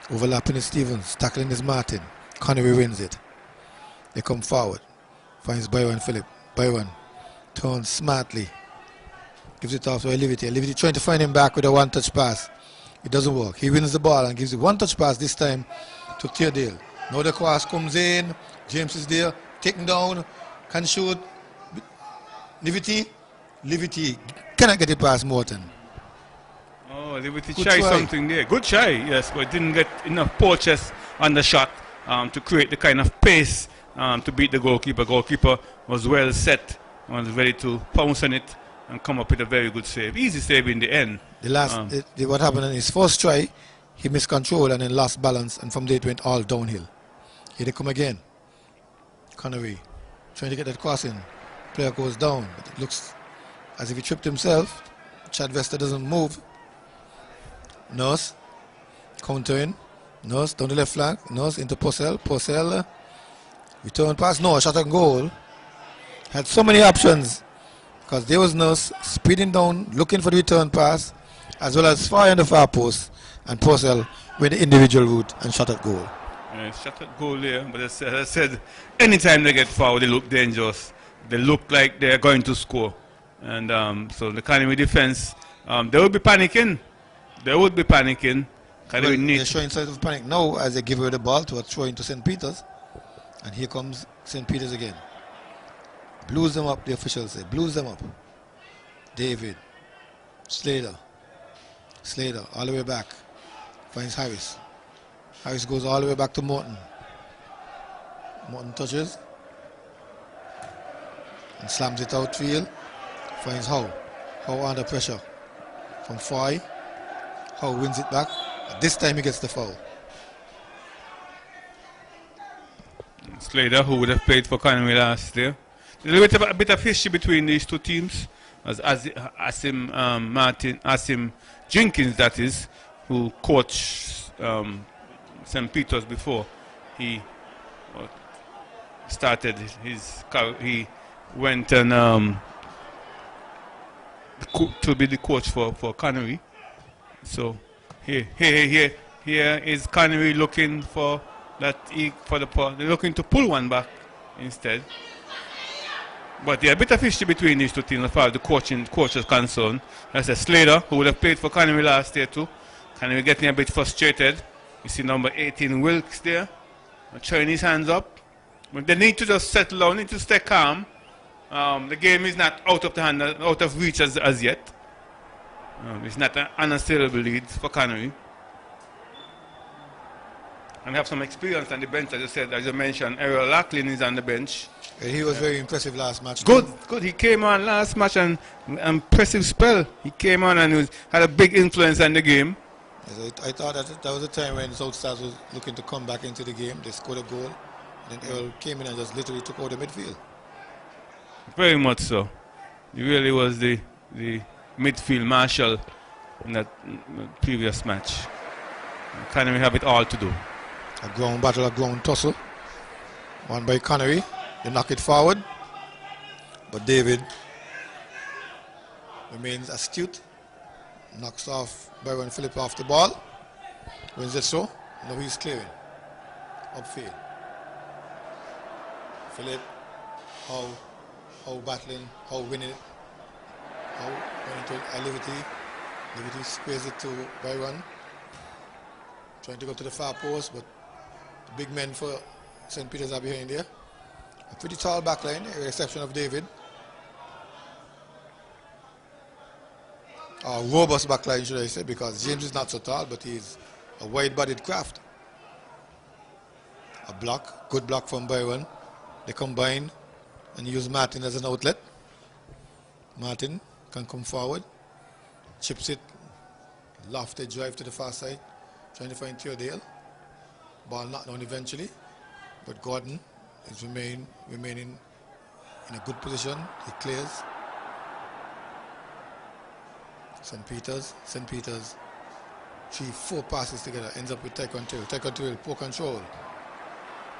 Overlapping is Stevens. Tackling is Martin. Conaree wins it. They come forward. Finds Byron Phillip. Byron turns smartly. Gives it off to Liberty. Liberty trying to find him back with a one-touch pass. It doesn't work. He wins the ball and gives it one-touch pass this time to Teardale. Now the cross comes in. James is there. Taken down. Can shoot. Liberty cannot get it past Morton. Oh, Liberty tried something there. Good try, yes, but didn't get enough purchase on the shot to create the kind of pace to beat the goalkeeper. Goalkeeper was well set, was ready to pounce on it and come up with a very good save. Easy save in the end. What happened in his first try, he missed control and then lost balance, and from there it went all downhill. Here they come again. Conaree trying to get that cross in. Player goes down, but it looks as if he tripped himself. Chad Vester doesn't move. Nurse countering. Nurse down the left flank. Nurse into Purcell. Purcell return pass. No, shot on goal. Had so many options because there was Nurse speeding down, looking for the return pass, as well as far in the far post, and Purcell went the individual route and shot at goal. Shot at goal there, but as I said, anytime they get forward, they look dangerous. They look like they're going to score. And so the Conaree defense, they will be panicking. They would be panicking. They're showing signs of panic now as they give away the ball to a throw into St. Peter's. And here comes St. Peter's again. Blues them up, the officials say. Blues them up. David. Slater, all the way back. Finds Harris. Harris goes all the way back to Morton. Morton touches. And slams it outfield. Finds Howe. Howe under pressure. From Foy. Howe wins it back. This time he gets the foul. Slater, who would have played for Conaree last year. There's a bit of history between these two teams. As Asim Jenkins, that is, who coached St. Peter's before he started his career. He went and to be the coach for Conaree. So here is Conaree looking for that. They're looking to pull one back instead. But yeah, a bit of history between these two teams as far as the coach is concerned. That's a Slater, who would have played for Conaree last year too. Conaree getting a bit frustrated. You see number 18 Wilkes there, throwing his hands up. But they need to just settle down, need to stay calm. The game is not out of the hand, out of reach as yet. It's not an unassailable lead for Conaree. And have some experience on the bench, as you mentioned. Errol Lachlan is on the bench. He was very impressive last match. Good. He came on last match and impressive spell. He came on and had a big influence on the game. Yes, I thought that was a time when South Stars was looking to come back into the game. They scored a goal. And then Errol came in and just literally took out the midfield. Very much so. He really was the midfield marshal in that previous match. Conaree have it all to do. A ground battle, a ground tussle. Won by Conaree. They knock it forward. But David remains astute. Knocks off Byron Phillip off the ball. Wins it so. Now he's clearing. Upfield. Phillip. How battling. How winning it. How going to Liberty. Liberty squares it to Byron. Trying to go to the far post, but the big men for St. Peter's are behind there. A pretty tall backline, with the exception of David. A robust backline, should I say, because James is not so tall, but he's a wide-bodied craft. A block, good block from Byron. They combine and use Martin as an outlet. Martin can come forward, chips it, lofted drive to the far side, trying to find Theodale. Ball knocked down eventually, but Gordon is remaining in a good position. He clears. St. Peter's, 3-4 passes together, ends up with Taekwondo. Taekwondo, poor control.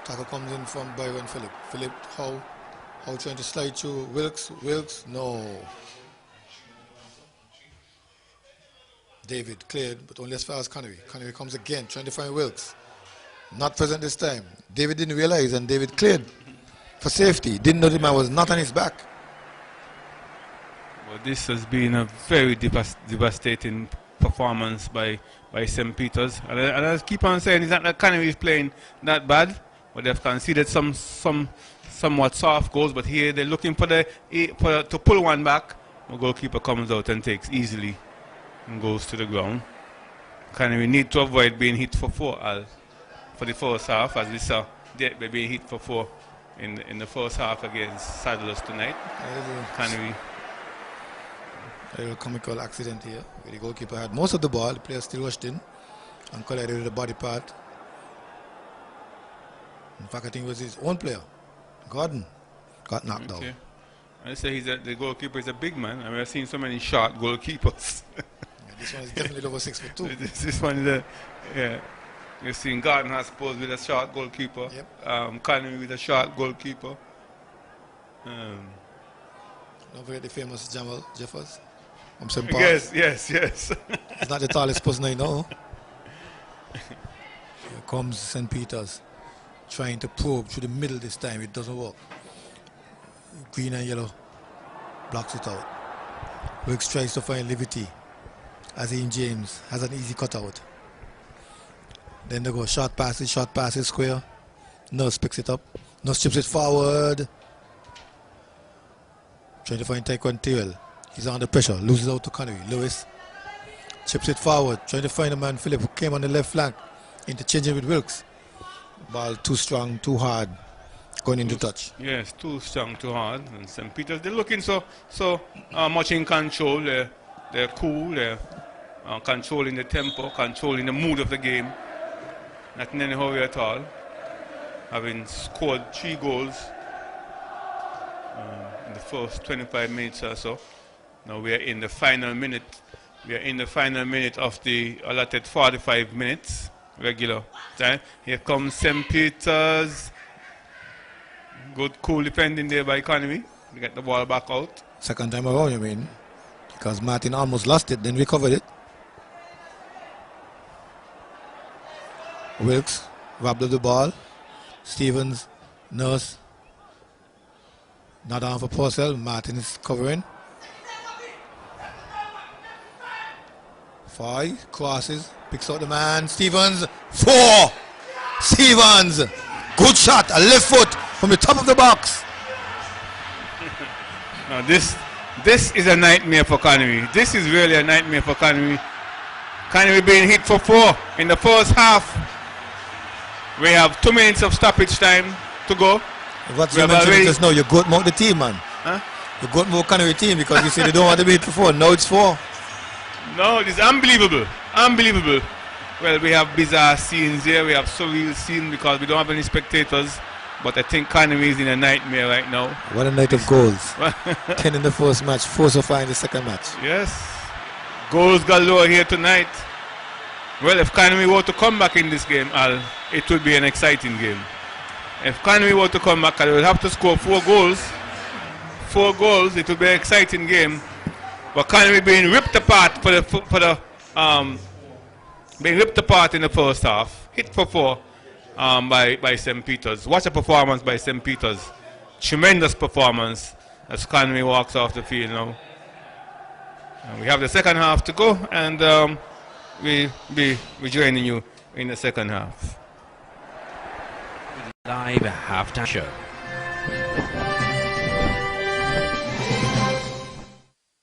Tackle comes in from Byron Phillip. Phillip, how trying to slide through Wilkes, no. David cleared, but only as far as Conaree. Conaree comes again, trying to find Wilkes. Not present this time. David didn't realize, and David cleared for safety. Didn't know the man was not on his back. Well, this has been a very devastating performance by St. Peter's. And I keep on saying it's not that Conaree is playing that bad, but they've conceded some somewhat soft goals. But here they're looking to pull one back. The goalkeeper comes out and takes easily and goes to the ground. Conaree need to avoid being hit for 4 for the first half, as we saw they're being hit for 4 in the first half against Saddlers tonight. Conaree. A little comical accident here where the goalkeeper had most of the ball, the player still rushed in and collided with the body part. In fact, I think it was his own player, Gordon, got knocked out. I say the goalkeeper is a big man. I mean, I've seen so many short goalkeepers. This one is definitely over 6'2". This one is you've seen Gordon has posed with a short goalkeeper. Yep. Conaree with a short goalkeeper. Don't forget the famous Jamal Jeffers from St. Paul's. Yes. He's not the tallest person I know. Here comes St. Peter's, trying to probe through the middle this time. It doesn't work. Green and yellow blocks it out. Wilkes tries to find Liberty. Azim James has an easy cutout. Then they go short passes, square. Nurse picks it up. Nurse chips it forward. Trying to find Taekwondo Tyrell. He's under pressure. Loses out to Conaree. Lewis chips it forward. Trying to find a man, Philip, who came on the left flank. Interchanging with Wilkes. Ball too strong, too hard. Going into touch. Yes, too strong, too hard. And St. Peter's, they're looking so much in control. They're cool. They're controlling the tempo, controlling the mood of the game. Not in any hurry at all. Having scored 3 goals in the first 25 minutes or so. Now we are in the final minute. We are in the final minute of the allotted 45 minutes regular time. Here comes St. Peter's. Good, cool defending there by Conaree. They get the ball back out. Second time around, you mean? Because Martin almost lost it, then recovered it. Wilkes robbed of the ball. Stevens, Nurse. Not on for Purcell. Martin is covering. 5 crosses. Picks out the man. Stevens. 4. Stevens. Good shot. A left foot from the top of the box. Now this is a nightmare for Conaree. This is really a nightmare for Conaree. Conaree being hit for 4 in the first half. We have 2 minutes of stoppage time to go. What you mentioned just now, you got more the team, man. Huh? You got more Conaree team because you say they don't want to be hit for 4. Now it's 4. No, it's unbelievable. Unbelievable. Well, we have bizarre scenes here. We have surreal scenes because we don't have any spectators. But I think Conaree is in a nightmare right now. What a night of goals. 10 in the first match, 4 so far in the second match. Yes. Goals galore here tonight. Well, if Conaree were to come back in this game, Al, it would be an exciting game. If Conaree were to come back, they would have to score 4 goals. 4 goals, it would be an exciting game. But Conaree being ripped apart being ripped apart in the first half. Hit for 4 by St. Peter's. Watch a performance by St. Peter's. Tremendous performance as Conaree walks off the field now. And we have the second half to go, and we'll be joining you in the second half. Live halftime show.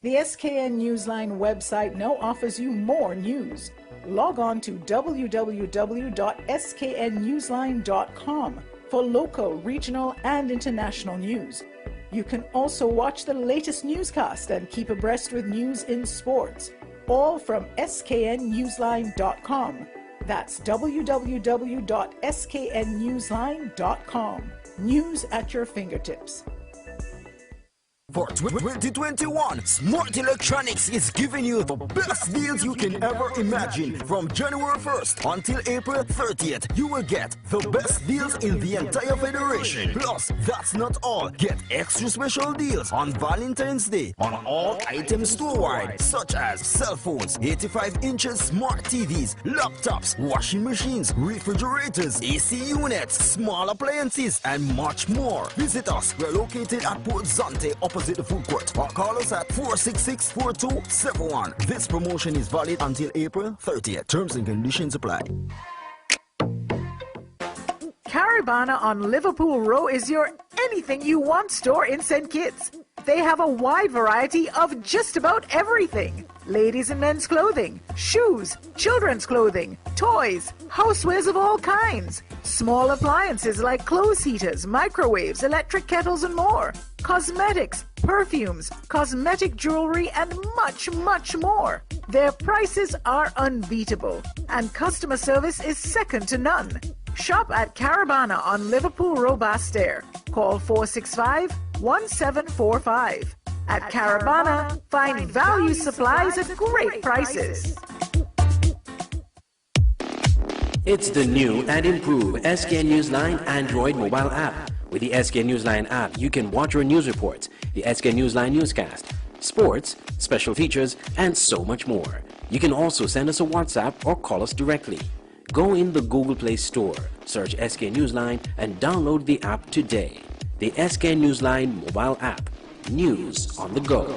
The SKN Newsline website now offers you more news. Log on to www.sknnewsline.com for local, regional, and international news. You can also watch the latest newscast and keep abreast with news in sports, all from sknnewsline.com. That's www.sknnewsline.com. News at your fingertips. For 2021, Smart Electronics is giving you the best deals you can ever imagine. From January 1st until April 30th, you will get the best deals in the entire federation. Plus, that's not all. Get extra special deals on Valentine's Day on all items store-wide, such as cell phones, 85 inches smart TVs, laptops, washing machines, refrigerators, AC units, small appliances, and much more. Visit us. We're located at Port Zante, opposite the food court, or call us at 466-4271. This promotion is valid until April 30th. Terms and conditions apply. Caribana on Liverpool Row is your anything you want store in St. Kitts. They have a wide variety of just about everything. Ladies and men's clothing, shoes, children's clothing, toys, housewares of all kinds, small appliances like clothes heaters, microwaves, electric kettles, and more, cosmetics, perfumes, cosmetic jewelry, and much, much more. Their prices are unbeatable, and customer service is second to none. Shop at Caribana on Liverpool Row Bastair. Call 465-1745. At Caribana, find value supplies at great prices. It's the new and improved SKN Newsline Android mobile app. With the SKN Newsline app, you can watch your news reports, the SKN Newsline newscast, sports, special features, and so much more. You can also send us a WhatsApp or call us directly. Go in the Google Play Store, search SKN Newsline, and download the app today. The SKN Newsline mobile app. News on the go.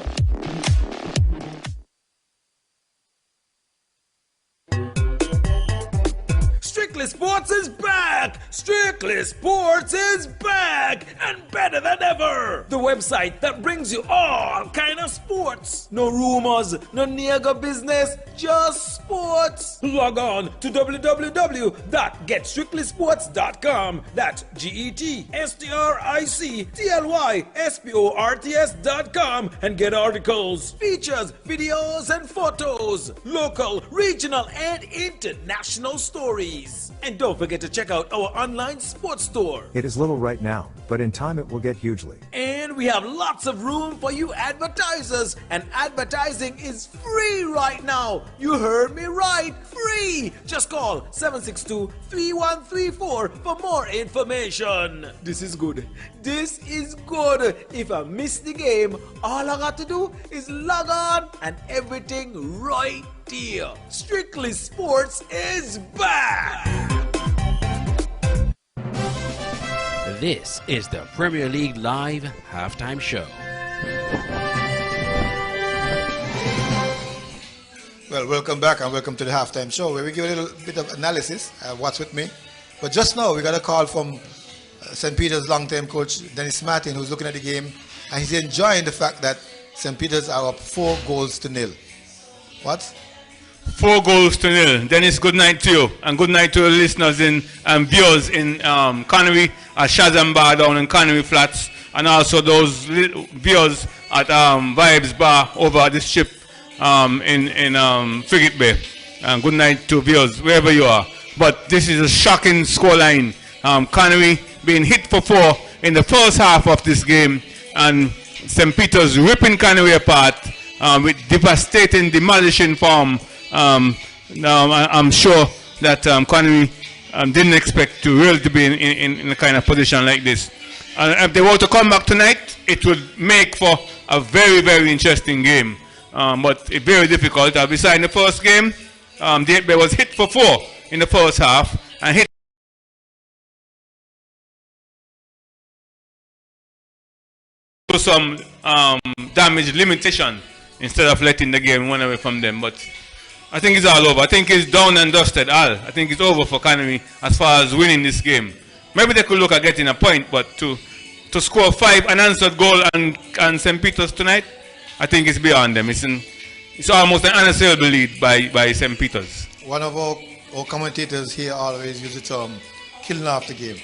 Strictly Sports is back! Strictly Sports is back! And better than ever! The website that brings you all kind of sports. No rumors, no nigger business, just sports. Log on to www.getstrictlysports.com. That's GETSTRICTLYSPORTS.com and get articles, features, videos, and photos. Local, regional, and international stories. And don't forget to check out our online sports store. It is little right now, but in time it will get hugely. And we have lots of room for you advertisers. And advertising is free right now. You heard me right. Free. Just call 762-3134 for more information. This is good. This is good. If I miss the game, all I got to do is log on and everything right there. Strictly Sports is back. This is the Premier League Live Halftime Show. Well, welcome back and welcome to the halftime show where we give a little bit of analysis. What's with me? But just now we got a call from St. Peter's long-term coach Dennis Martin, who's looking at the game and he's enjoying the fact that St. Peter's are up 4-0. What? 4-0. Dennis, good night to you and good night to the listeners and viewers in Conaree, at Shazam Bar down in Conaree Flats, and also those viewers at Vibes Bar over at the ship in Frigate Bay. Good night to viewers wherever you are. But this is a shocking scoreline. Conaree being hit for 4 in the first half of this game, and St. Peter's ripping Conaree apart with devastating, demolishing form. I'm sure that Conaree didn't expect to really to be in a kind of position like this. If they were to come back tonight, it would make for a very, very interesting game. But it's very difficult. Besides the first game, they was hit for 4 in the first half and hit to some damage limitation instead of letting the game run away from them. But I think it's all over. I think it's done and dusted, Al. I think it's over for Conaree as far as winning this game. Maybe they could look at getting a point, but to score 5 unanswered goal and St. Peter's tonight, I think it's beyond them. It's almost an unassailable lead by St. Peter's. One of our commentators here always use the term killing off the game.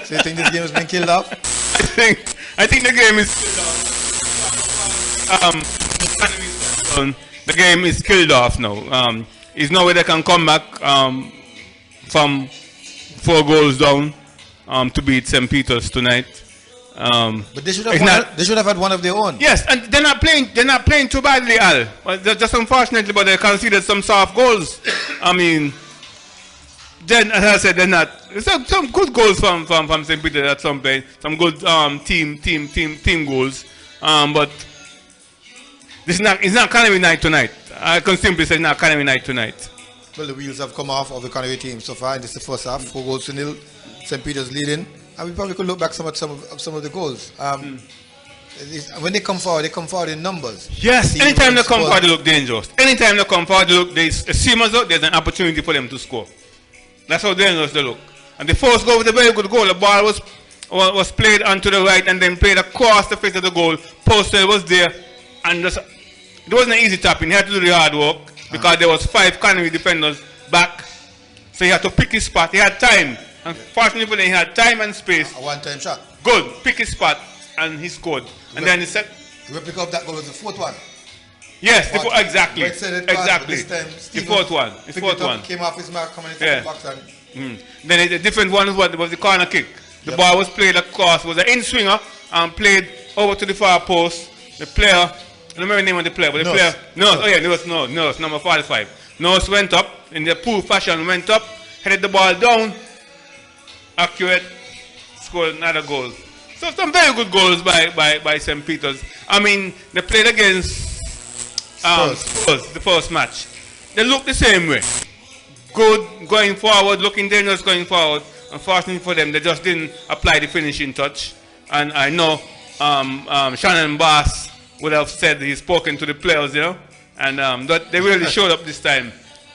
So you think this game has been killed off? I think the game is the game is killed off now. There's no way they can come back from 4 goals down to beat St. Peter's tonight. But they should have had one of their own. Yes, and they're not playing too badly, Al. But just unfortunately, but they conceded some soft goals. I mean, then as I said, they're not some good goals from St. Peter at some point, some good team goals. But it's not Conaree night tonight. I can simply say not Conaree night tonight. Well, the wheels have come off of the Conaree team so far in this is the first half. 4-0. St. Peter's leading. And we probably could look back at some of the goals. When they come forward in numbers. Yes, anytime they come forward, they look dangerous. Anytime they come forward, there's an opportunity for them to score. That's how dangerous they look. And the first goal was a very good goal. The ball was played onto the right and then played across the face of the goal. Postel was there, and it wasn't an easy tapping. He had to do the hard work because there was 5 Conaree defenders back. So he had to pick his spot. He had time. Unfortunately for him, he had time and space. A one-time shot. Good. Pick his spot, and he scored. And then he said... The replica of that goal was the 4th one. Yes, exactly. Exactly. The 4th one. The 4th one. Came off his mark, coming into the box. And Then the different one was the corner kick. The ball was played across. It was an in-swinger and played over to the far post. The player... I don't remember the name of the player, but the player... Nurse, number 45. Nurse went up, in the poor fashion, went up, headed the ball down, accurate, scored another goal. So some very good goals by St. Peter's. I mean, they played against Spurs, the first match. They looked the same way. Good going forward, looking dangerous going forward. Unfortunately for them, they just didn't apply the finishing touch. And I know Shannon Bass would have said he's spoken to the players, you know. And they really showed up this time.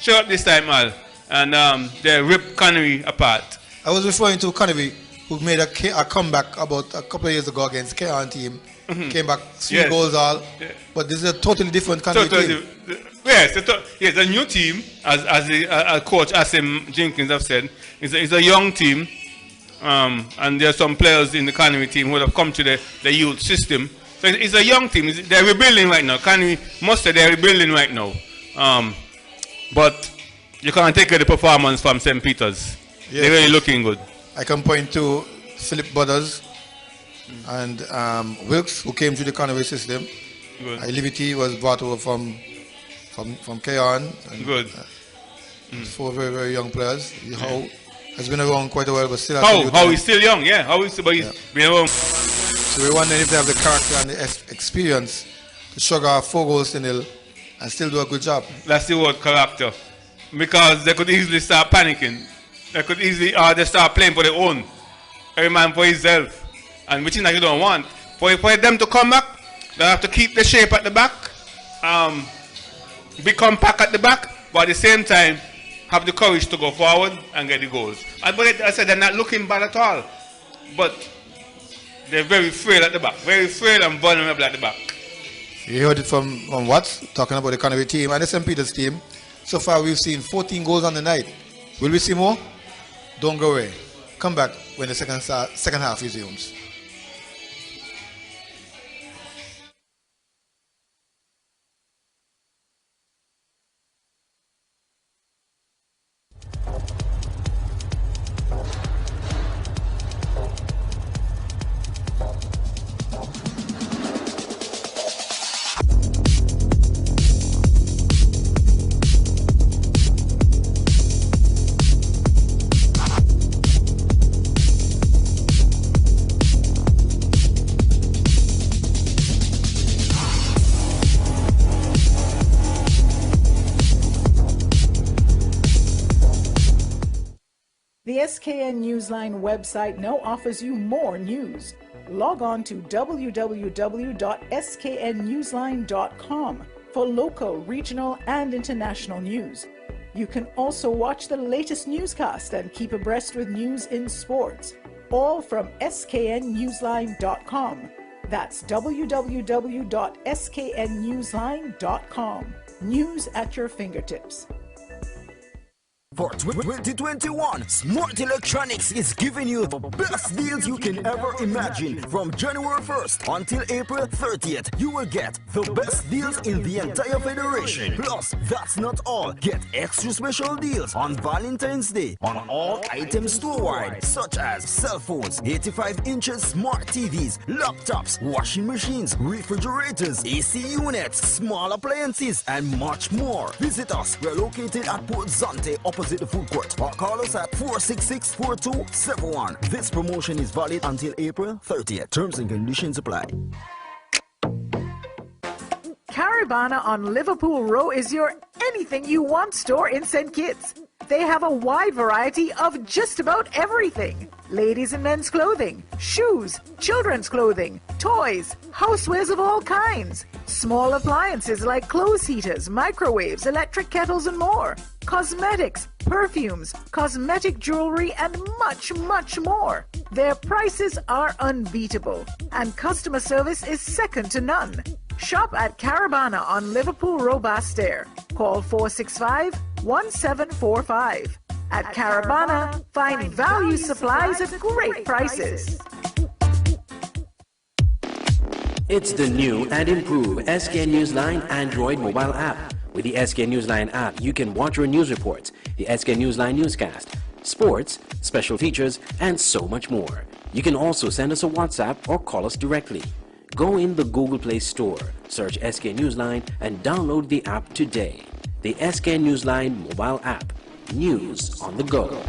Al. and they ripped Conaree apart. I was referring to Conaree, who made a comeback about a couple of years ago against Keon team. Came back 3 goals all. Yeah. But this is a totally different Conaree team. Yes, a new team, as the coach Asim Jenkins have said. It's a young team, and there are some players in the Conaree team who have come to the youth system. So it's a young team. They're rebuilding right now. Conaree must say they're rebuilding right now. But you can't take the performance from St. Peter's. Yes. They're really looking good. I can point to Philip Butters and Wilkes, who came to the Conaree system. Liberty was brought over from Keon. Good. 4 very, very young players. How has been around quite a while, but still. How he's still young, yeah. How he's been around. So we're wondering if they have the character and the experience to sugar 4 goals to 0 and still do a good job. That's the word, character. Because they could easily start panicking. They could easily they start playing for their own. Every man for himself. And which is that you don't want. For them to come back, they have to keep the shape at the back. Be compact at the back, but at the same time have the courage to go forward and get the goals. But I said they're not looking bad at all. But they're very frail at the back. Very frail and vulnerable at the back. You heard it from Watts, talking about the Conaree team and the St. Peter's team. So far we've seen 14 goals on the night. Will we see more? Don't go away. Come back when the second half resumes. The SKN Newsline website now offers you more news. Log on to www.sknnewsline.com for local, regional, and international news. You can also watch the latest newscast and keep abreast with news in sports, all from sknnewsline.com. That's www.sknnewsline.com. News at your fingertips. For 2021, Smart Electronics is giving you the best deals you can ever imagine. From January 1st until April 30th, you will get the best deals in the entire federation. Plus, that's not all. Get extra special deals on Valentine's Day on all items store-wide, such as cell phones, 85 inches smart TVs, laptops, washing machines, refrigerators, AC units, small appliances, and much more. Visit us. We're located at Port Zante, opposite the food court, or call us at 466-4271. This promotion is valid until April 30th. Terms and conditions apply. Caribana on Liverpool Row is your anything you want store in St. Kitts. They have a wide variety of just about everything. Ladies and men's clothing, shoes, children's clothing, toys, housewares of all kinds, small appliances like clothes heaters, microwaves, electric kettles, and more, cosmetics, perfumes, cosmetic jewelry, and much, much more. Their prices are unbeatable, and customer service is second to none. Shop at Caribana on Liverpool Row Bastair. Call 465-1745. At Caribana, find value supplies at great prices. It's the new and improved SKN Newsline Android mobile app. With the SKN Newsline app, you can watch your news reports, the SKN Newsline newscast, sports, special features, and so much more. You can also send us a WhatsApp or call us directly. Go in the Google Play Store, search SKN Newsline, and download the app today. The SKN Newsline mobile app. News on the go.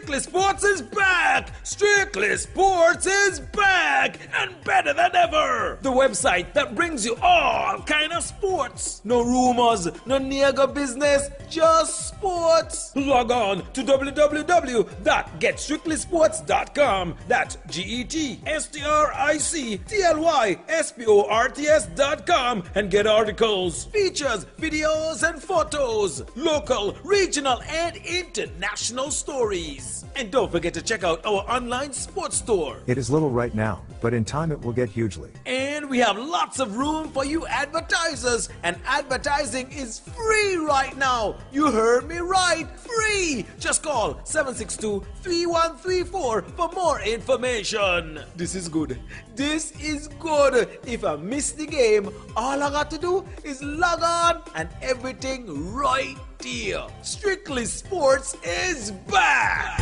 Strictly Sports is back! Strictly Sports is back! And better than ever! The website that brings you all kind of sports. No rumors, no nigga business, just sports. Log on to www.getstrictlysports.com. That's GETSTRICTLYSPORTS.com and get articles, features, videos, and photos. Local, regional, and international stories. And don't forget to check out our online sports store. It is little right now, but in time it will get hugely. And we have lots of room for you advertisers. And advertising is free right now. You heard me right. Free. Just call 762-3134 for more information. This is good. This is good. If I miss the game, all I got to do is log on and everything right there. Strictly Sports is back.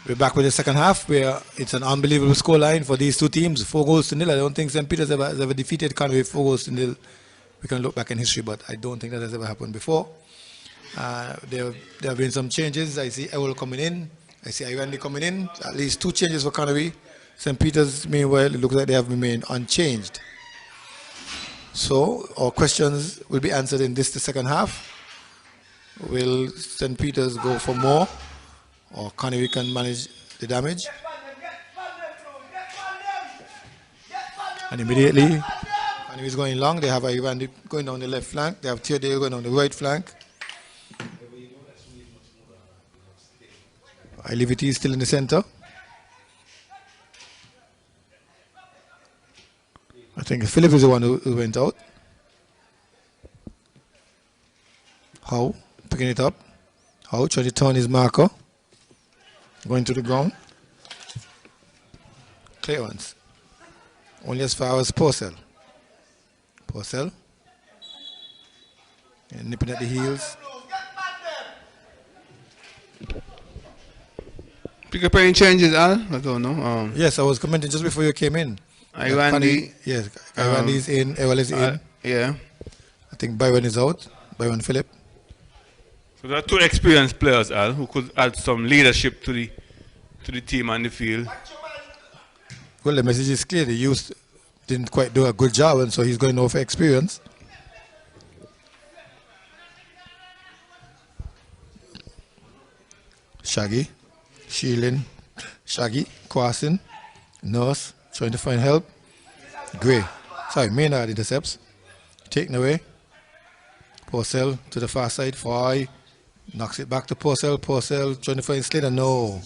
We're back with the second half where it's an unbelievable scoreline for these two teams, 4-0. I don't think St. Peter's has ever defeated Conaree 4-0. We can look back in history, but I don't think that has ever happened before. There have been some changes. I see Ewell coming in. I see Irandi coming in. At least 2 changes for Conaree. St. Peter's, meanwhile, it looks like they have remained unchanged. So our questions will be answered in the second half. Will St. Peter's go for more? Or Conaree can manage the damage? And immediately, Conaree is going long. They have Irandi going down the left flank. They have Theodore going down the right flank. Ilivity is still in the center. I think Philip is the one who went out. How? Picking it up. How? Trying to turn his marker. Going to the ground. Clearance. Only as far as Purcell. Purcell. And nipping at the heels. Pick up any changes, Al? I don't know. Yes, I was commenting just before you came in. Irandi. Yes, Irandi is in. Ewell is in. Yeah. I think Byron is out. Byron Phillip. So there are 2 experienced players, Al, who could add some leadership to the team on the field. Well, the message is clear. The youth didn't quite do a good job, and so he's going over experience. Shaggy, Sheelan, Shaggy, Quasin, Nurse, trying to find help. Gray, sorry, Maynard intercepts. Taken away. Purcell to the far side, Foy. Knocks it back to Purcell. Purcell trying to find Slater. No.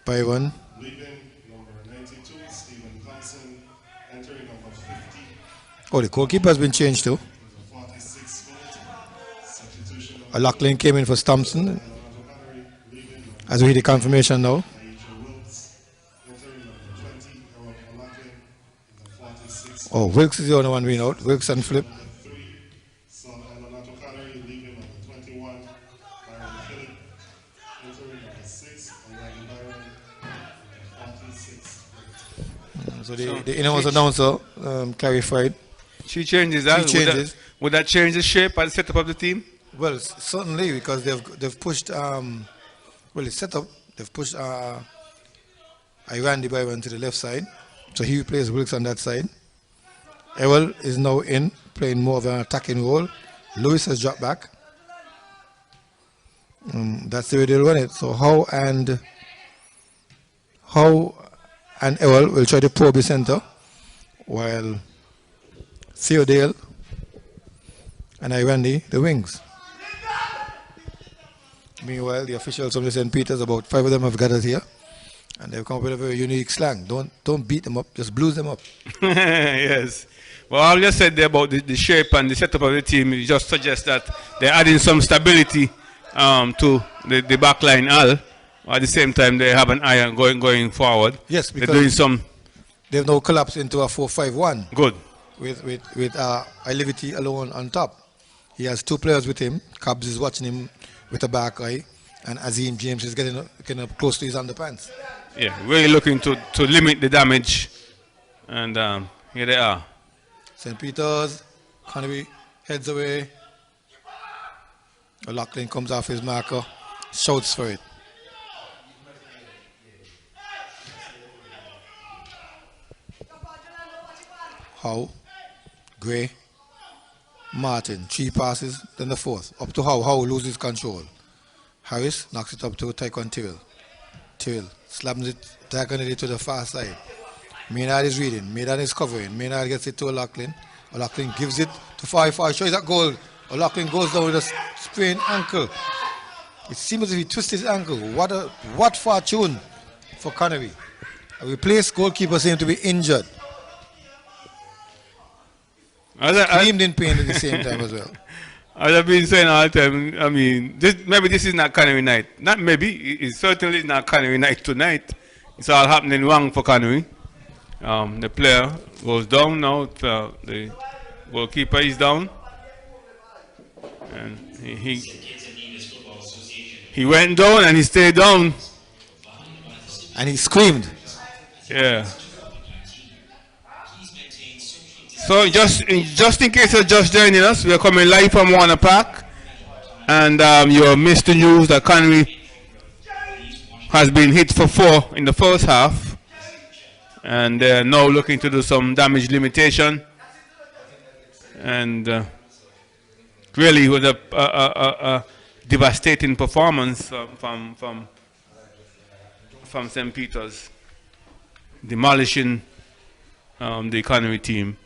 Byron. Oh, the goalkeeper has been changed too. Lachlan came in for Thompson. As we hear the confirmation now. Oh, Wilkes is the only one being out. Wilkes and Flip. So the in-house announcer clarified. She changes that. Would that change the shape and setup of the team? Well, certainly, because they've pushed. Well, it's set up. They've pushed Irandi Byron to the left side, so he plays Wilkes on that side. Ewell is now in, playing more of an attacking role. Lewis has dropped back. That's the way they'll run it. So Howe and Ewell will try to probe the center, while Theodale and Irandi the wings. Meanwhile, the officials from the St. Peter's, about 5 of them have gathered here, and they've come up with a very unique slang. Don't beat them up, just blues them up. Yes. Well, all you said there about the shape and the setup of the team, it just suggests that they're adding some stability to the back line, Al. At the same time, they have an eye going forward. Yes, because they're doing some. They've now collapsed into a 4-5-1. Good. With Ilivity alone on top. He has 2 players with him. Cobbs is watching him with a back eye, and Azim James is getting up close to his underpants. Yeah, really looking to limit the damage, and Here they are. St. Peter's, Conaree heads away. O'Loughlin comes off his marker, shouts for it. Howe, Gray, Martin, 3 passes, then the 4th. Up to Howe. Howe loses control. Harris knocks it up to Taekwondo Tyrrell. Tyrrell slams it diagonally to the far side. Maynard is reading. Maynard is covering. Maynard gets it to O'Loughlin. O'Loughlin gives it to 5-5. Shows that goal. O'Loughlin goes down with a sprained ankle. It seems as if he twisted his ankle. What fortune for Conaree. A replaced goalkeeper seemed to be injured. Screamed in pain at the same time as well. As I've been saying all the time, I mean, maybe this is not Conaree night. Not maybe, it certainly is not Conaree night tonight. It's all happening wrong for Conaree. The player goes down now, the goalkeeper is down. And he went down and he stayed down. And he screamed. Yeah. So just in case you're just joining us, we are coming live from Warner Park, and you missed the news that Conaree has been hit for 4 in the first half, and they're now looking to do some damage limitation. And really, it was a devastating performance from St. Peter's, demolishing the Conaree team.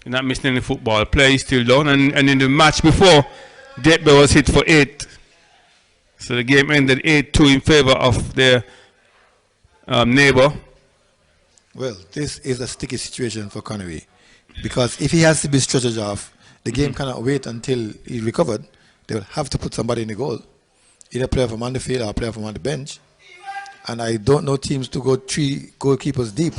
Not missing any football. Play is still down, and in the match before, Detby was hit for 8. So the game ended 8-2 in favor of their neighbor. Well, this is a sticky situation for Conaree, because if he has to be stretchered off, the game cannot wait until he's recovered. They will have to put somebody in the goal, either a player from on the field or a player from on the bench. And I don't know teams to go 3 goalkeepers deep.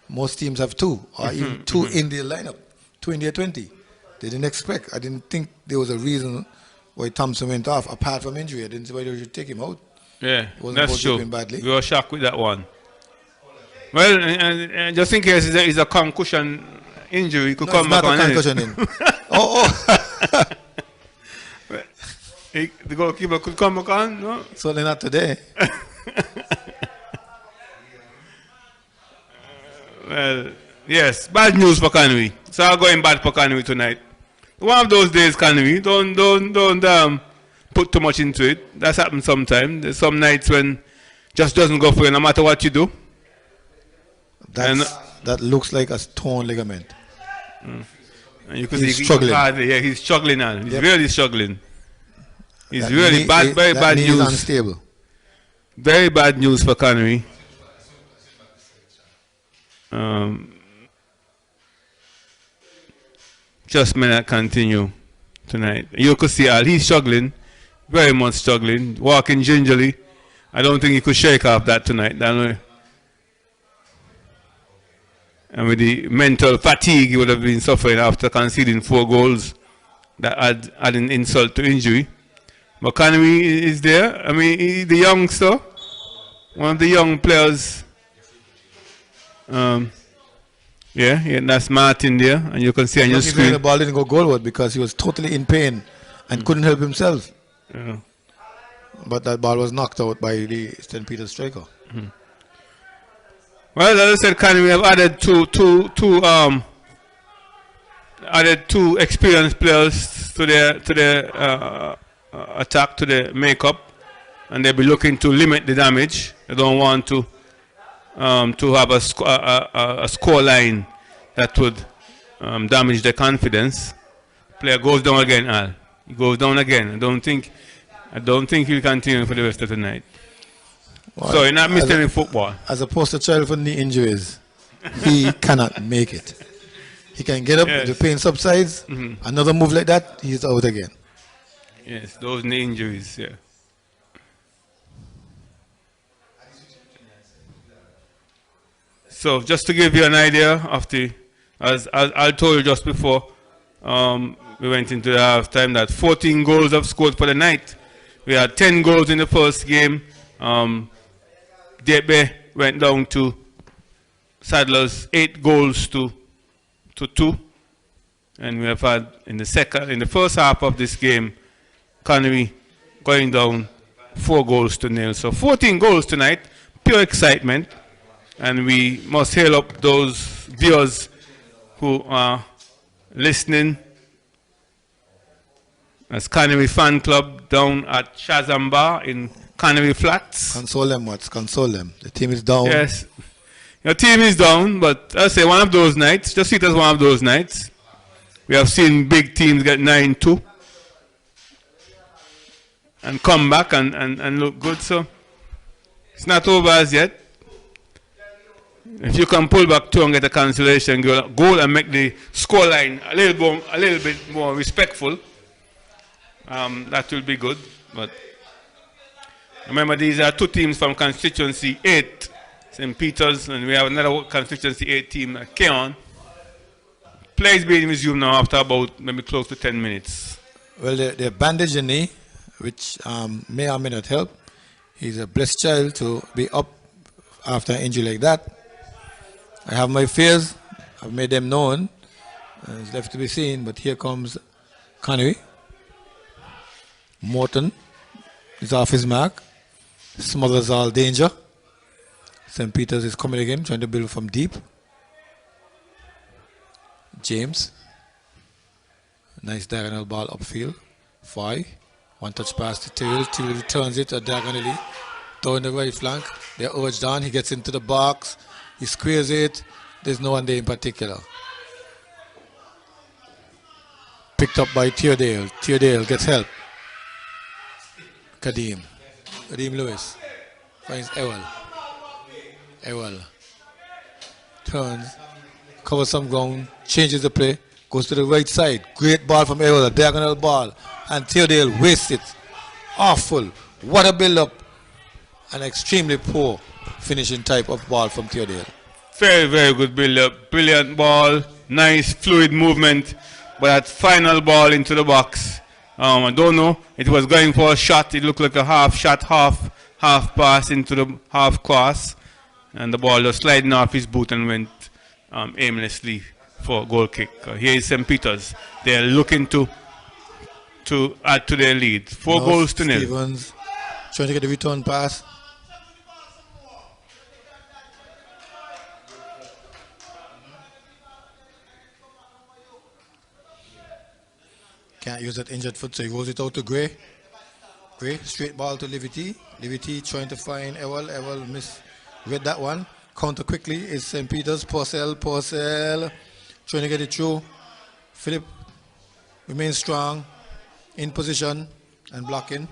Most teams have 2, or even 2 in their lineup, 2 in their 20. They didn't expect. I didn't think there was a reason why Thompson went off, apart from injury. I didn't see why they should take him out. Yeah, that's true. Badly. We were shocked with that one. Well, and just in case it's a concussion injury, he could come back on. It's not a concussion the goalkeeper could come back on, no? Certainly not today. Well, yes, bad news for Conaree. It's all going bad for Conaree tonight. One of those days, Conaree, don't put too much into it. That's happened sometimes. There's some nights when just doesn't go for you no matter what you do. That looks like a torn ligament. And you can see he's struggling. Yeah, he's struggling now. He's really struggling. It's really very bad news. Unstable. Very bad news for Conaree. Just may not continue tonight. You could see Al, he's struggling, very much struggling, walking gingerly. I don't think he could shake off that tonight. And with the mental fatigue he would have been suffering after conceding 4 goals, that add an insult to injury. But Conaree is there. I mean, the youngster, one of the young players. Yeah, that's Martin there, and you can see on your screen. The ball didn't go goalward because he was totally in pain and couldn't help himself. Yeah. But that ball was knocked out by the St. Peter's striker. Well, as I said, Conaree have added two experienced players to their attack, to the makeup, and they'll be looking to limit the damage. They don't want to have a score line that would damage their confidence. Player goes down again, Al. He goes down again. I don't think he'll continue for the rest of the night. Well, so he's not missing any football. As opposed to child for knee injuries, he cannot make it. He can get up, the pain subsides, another move like that, he's out again. Yes, those knee injuries, yeah. So just to give you an idea of as I told you just before, we went into the halftime that 14 goals have scored for the night. We had 10 goals in the first game. Detby went down to Sadler's 8 goals to 2. And we have had in the first half of this game, Conaree going down 4 goals to 0. So 14 goals tonight, pure excitement. And we must hail up those viewers who are listening. As Conaree Fan Club down at Shazam Bar in Conaree Flats. Console them, Watts. Console them. The team is down. Yes. Your team is down, but I'll say one of those nights. Just see it as one of those nights. We have seen big teams get 9-2 and come back and look good. So it's not over as yet. If you can pull back 2 and get a consolation goal and make the scoreline a little bit more respectful, that will be good. But remember, these are 2 teams from constituency 8, St. Peter's, and we have another constituency 8 team at Keon. Play is being resumed now after about maybe close to 10 minutes. Well, they bandaged the knee, which may or may not help. He's a blessed child to be up after an injury like that. I have my fears. I've made them known. It's left to be seen, but here comes Conaree. Morton is off his mark. Smothers all danger. St. Peter's is coming again, trying to build from deep. James. Nice diagonal ball upfield. 5. One touch pass to Till. Till returns it diagonally. Down the right flank. They're urged on. He gets into the box. He squares it. There's no one there in particular. Picked up by Teodale. Teodale gets help. Kadeem Lewis finds Ewell. Turns, covers some ground, changes the play, goes to the right side. Great ball from Ewell, a diagonal ball, and Teodale wastes it. Awful. What a build-up. An extremely poor finishing type of ball from Teodale. Very, very good build-up. Brilliant ball. Nice, fluid movement. But that final ball into the box, I don't know. It was going for a shot. It looked like a half shot, half pass into the half cross. And the ball was sliding off his boot and went aimlessly for a goal kick. Here is St. Peter's. They're looking to add to their lead. 4 goals to 0. Stevens trying to get a return pass. Can't use that injured foot, so he rolls it out to Gray. Gray, straight ball to Livity. Livity trying to find Ewell. Ewell misread that one. Counter quickly is St. Peter's. Purcell trying to get it through. Philip remains strong, in position and blocking.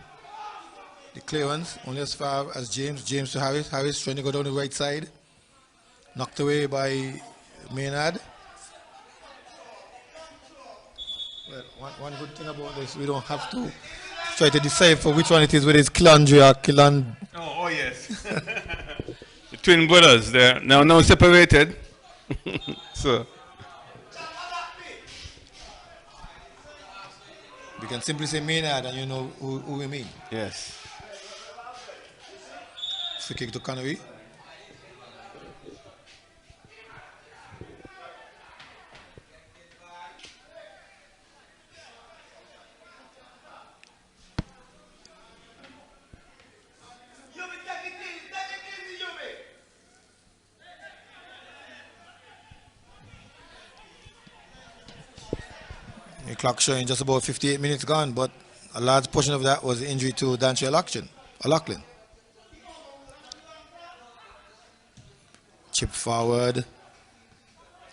The clearance only as far as James. James to Harris. Harris trying to go down the right side. Knocked away by Maynard. Well, one good thing about this, we don't have to try to decipher which one it is, whether it's Kilandri or Kiland. Oh yes. The twin brothers, they're now separated. So we can simply say Maynard and you know who we mean. yes. Free kick to Conaree. The clock showing just about 58 minutes gone, but a large portion of that was the injury to Dantry O'Loughlin. Chip forward.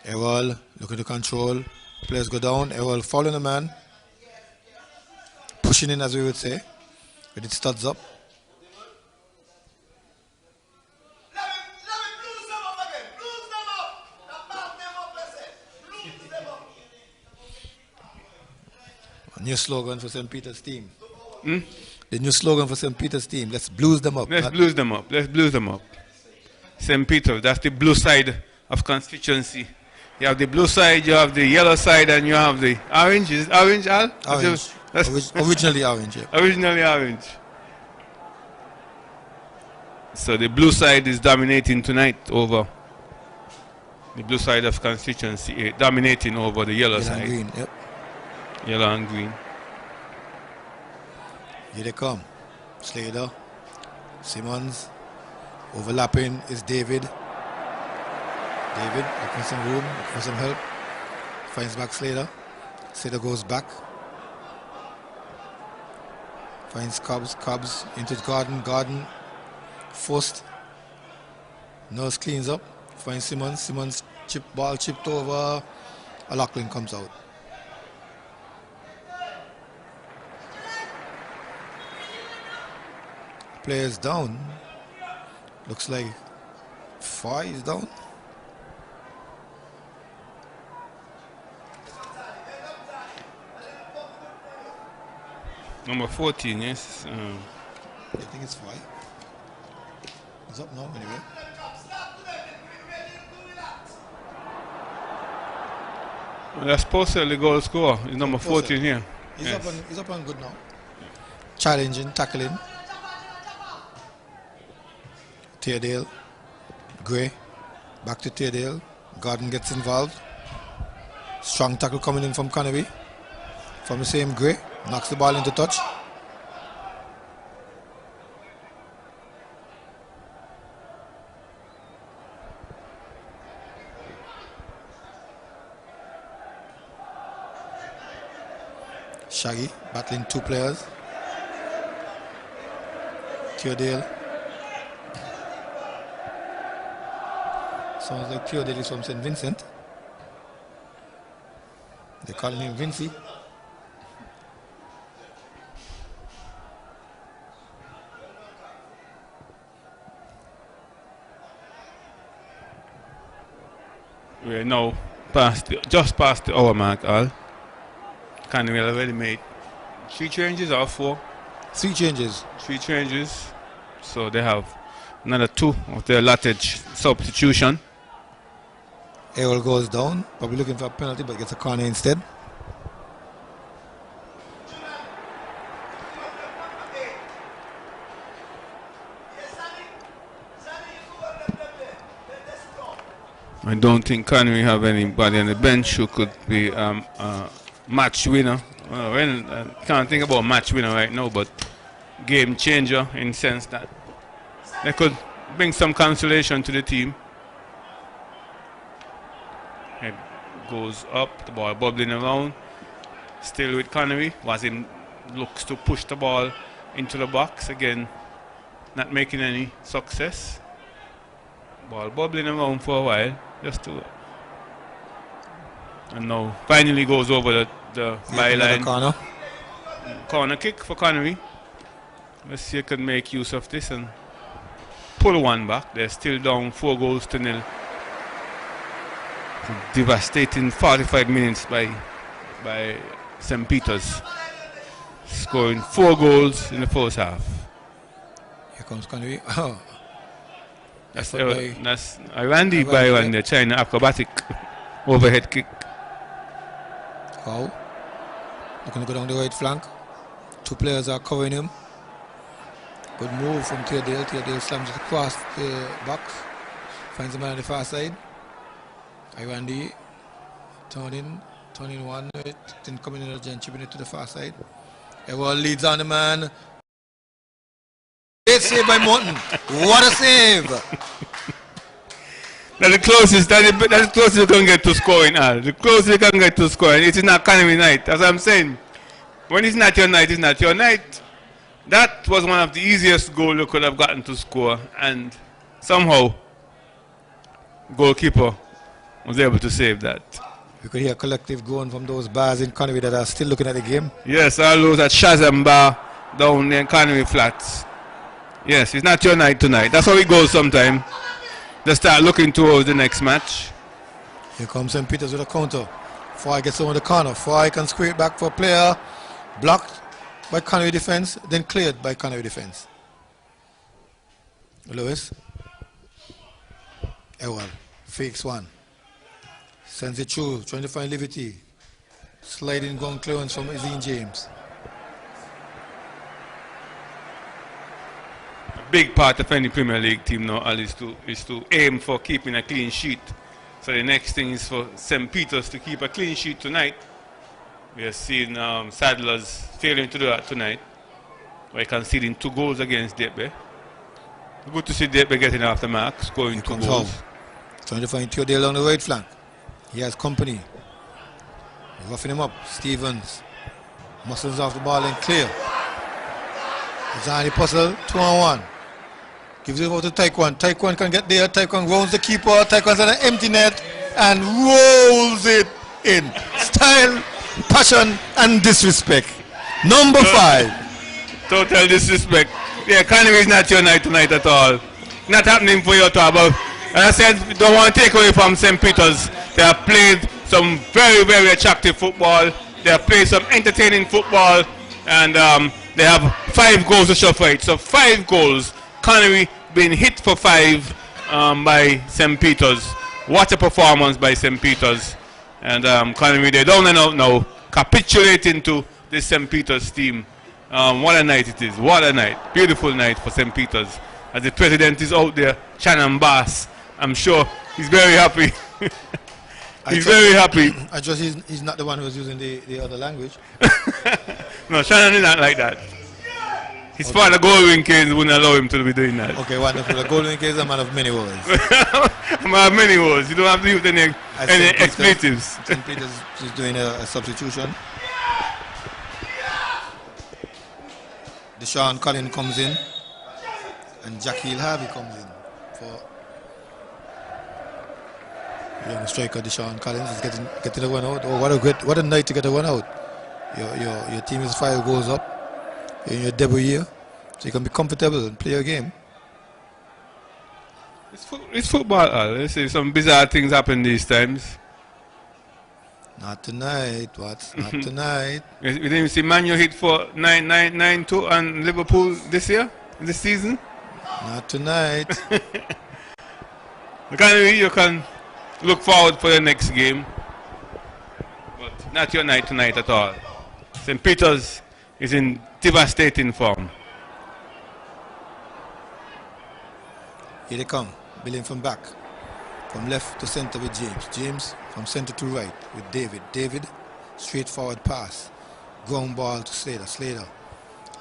Ewell looking to control. Players go down. Ewell following the man. Pushing in, as we would say. With its studs up. A new slogan for St. Peter's team. The new slogan for St. Peter's team. Let's blues them up. Let's blues them up. Let's blues them up. St. Peter, that's the blue side of constituency. You have the blue side, you have the yellow side, and you have the orange. Is it orange, Al? Orange. Originally orange, yeah. Originally orange. So the blue side is dominating tonight over The blue side of constituency 8 dominating over the yellow side. And green, yep. Yellow and green. Here they come. Slater, Simmons, overlapping is David. David looking for some room, looking for some help. Finds back Slater. Slater goes back. Finds Cobbs into Garden. Forced. Nurse cleans up. Finds Simmons ball chipped over. O'Loughlin comes out. Players down. Looks like 5 is down. Number 14, yes. I think it's 5. It's up now anyway. Well, that's Postel, the goal scorer. He's number 14 here. He's up on good now. Challenging, tackling. Teardale, Gray, back to Teardale. Gordon gets involved. Strong tackle coming in from Conaree. From the same Gray, knocks the ball into touch. Shaggy battling 2 players. Teardale. Sounds like Teodale is from St. Vincent. They call him Vincy. We're now just past the hour mark, all. Conaree already made 3 changes or 4? 3 changes. 3 changes. So they have another 2 of their allotted substitution. Errol goes down, probably looking for a penalty, but gets a corner instead. I don't think Conaree have anybody on the bench who could be a match winner. I can't think about match winner right now, but game changer in the sense that they could bring some consolation to the team. Head goes up, the ball bubbling around. Still with Conaree. Wazim looks to push the ball into the box again, not making any success. Ball bubbling around for a while, just to, and now finally goes over the byline. Corner kick for Conaree. Let's see if he can make use of this and pull one back. They're still down 4-0. Devastating 45 minutes by St. Peter's, scoring 4 goals in the first half. Here comes Conaree. Oh. That's Randy by one, the China acrobatic overhead kick. How? Looking to go down the right flank. 2 players are covering him. Good move from Teardale. Teardale slams it across the box. Finds the man on the far side. Randy turning one, then coming in again, chipping it to the far side. Everyone leads on the man. Great save by Morton. What a save! That's the closest you can get to scoring, Al. The closest you can get to scoring. It is not Conaree night. As I'm saying, when it's not your night, it's not your night. That was one of the easiest goals you could have gotten to score, and somehow goalkeeper was able to save that. We could hear collective groan from those bars in Conaree that are still looking at the game. Yes, all those at Shazam Bar down there in Conaree Flats. Yes, it's not your night tonight. That's how it goes sometimes. They start looking towards the next match. Here comes St. Peter's with a counter. Foy gets over the corner. Foy can square it back for a player. Blocked by Conaree defense, then cleared by Conaree defense. Lewis. Ewell fakes one. Sends it through, trying to find Liberty. Sliding ground clearance from Ezine James. A big part of any Premier League team now, Al, is to aim for keeping a clean sheet. So the next thing is for St. Peter's to keep a clean sheet tonight. We are seeing Sadler's failing to do that tonight. We're conceding 2 goals against Debe. Good to see Debe getting off the mark, scoring 2 goals. Trying to find Theodore along the right flank. He has company. Roughing him up. Stevens muscles off the ball and clear. Zani Puzzle, 2-on-1. Gives it over to Taekwon. Taekwon can get there. Taekwon rounds the keeper. Taekwon's on an empty net and rolls it in. Style, passion, and disrespect. Number 5. Total disrespect. Yeah, Conaree is not your night tonight at all. Not happening for you at all. But as I said, don't want to take away from St. Peter's. They have played some very, very attractive football. They have played some entertaining football. And they have 5 goals to show for it. So 5 goals. Conaree being hit for 5 by St. Peter's. What a performance by St. Peter's. And Conaree, they're down and out now, capitulating to this St. Peter's team. What a night it is. What a night. Beautiful night for St. Peter's. As the president is out there, Shannon Bass, I'm sure he's very happy. He's very happy. I trust he's not the one who's using the other language. No, Shannon is not like that. His father, Goldwyn Keynes, wouldn't allow him to be doing that. Okay, wonderful. Goldwyn Keynes is a man of many words. A man of many words. You don't have to use any expletives. St. Peter's is doing a substitution. Deshaun Collins comes in, and Jackie Harvey comes in for young striker Deshaun Collins is getting a one out. Oh, what a night to get a one out. Your team is 5 goals up in your debut year, so you can be comfortable and play your game. It's football. Let's say some bizarre things happen these times. Not tonight. What? Not tonight. We didn't even see Man U hit for 9-2 on Liverpool this year, this season. Not tonight. You can look forward for the next game, but not your night tonight at all. St. Peter's is in devastating form. Here they come, building from back, from left to center with James. James from center to right with David. David, straightforward pass, ground ball to Slater. Slater,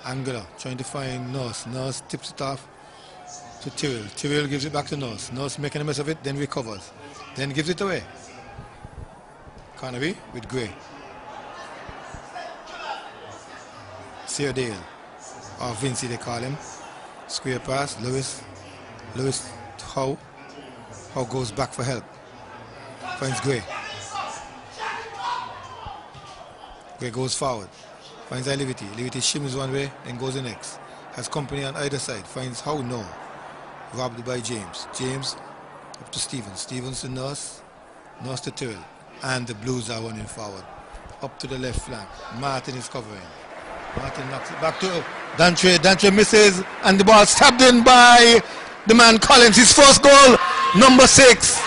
Angela trying to find Nurse. Nurse tips it off to Tyrrell. Tyrrell gives it back to Nurse. Nurse making a mess of it, then recovers, then gives it away. Conaree with Gray. Seardale, or Vinci they call him. Square pass, Lewis Howe goes back for help. Finds Gray. Gray goes forward. Finds Liberty. Liberty shims one way, then goes the next. Has company on either side. Finds Howe, no. Robbed by James. James up to Stevens. Stevens to Nurse. Nurse to Tyrrell. And the Blues are running forward. Up to the left flank. Martin is covering. Martin knocks it back to Dantre. Dantre misses, and the ball stabbed in by the man Collins. His first goal, number 6.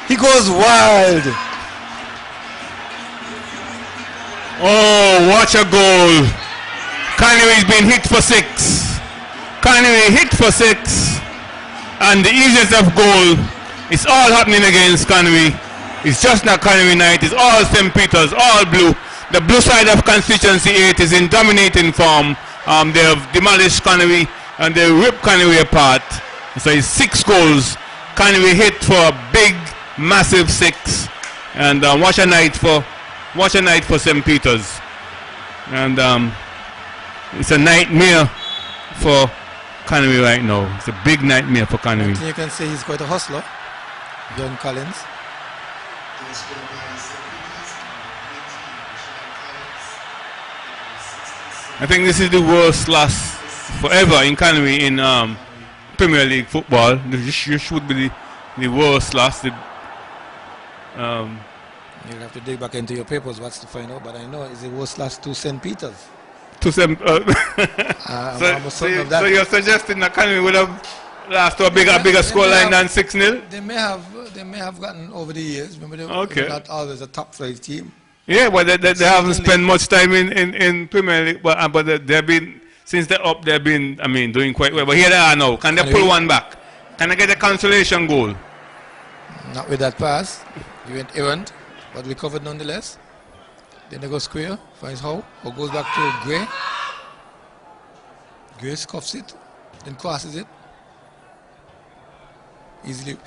He goes wild. Oh, what a goal. Conaree's been hit for 6. Conaree hit for 6. And the easiest of goal. It's all happening against Conaree. It's just not Conaree night. It's all St. Peter's, all blue. The blue side of constituency 8 is in dominating form. They have demolished Conaree and they ripped Conaree apart. So it's 6 goals. Conaree hit for a big, massive 6. And watch a night for St. Peter's. And it's a nightmare for Conaree right now. It's a big nightmare for Conaree. You can say he's quite a hustler, young Collins. I think this is the worst loss forever in Conaree in Premier League football. This should be the worst loss. You'll have to dig back into your papers what's to find out, but I know it's the worst loss to St. Peter's. To St. So you're suggesting that Conaree would have lost to a bigger scoreline than 6-0? They may have gotten over the years. Remember, they're not always a top flight team. Yeah, but they haven't spent much time in Premier League, but they've been, since they're up, they've been, doing quite well. But here they are now. Can they pull one back? Can they get a consolation goal? Not with that pass. He went errant, but recovered nonetheless. Then they go square, finds Howe, or goes back to Gray. Gray scuffs it, then crosses it. Easily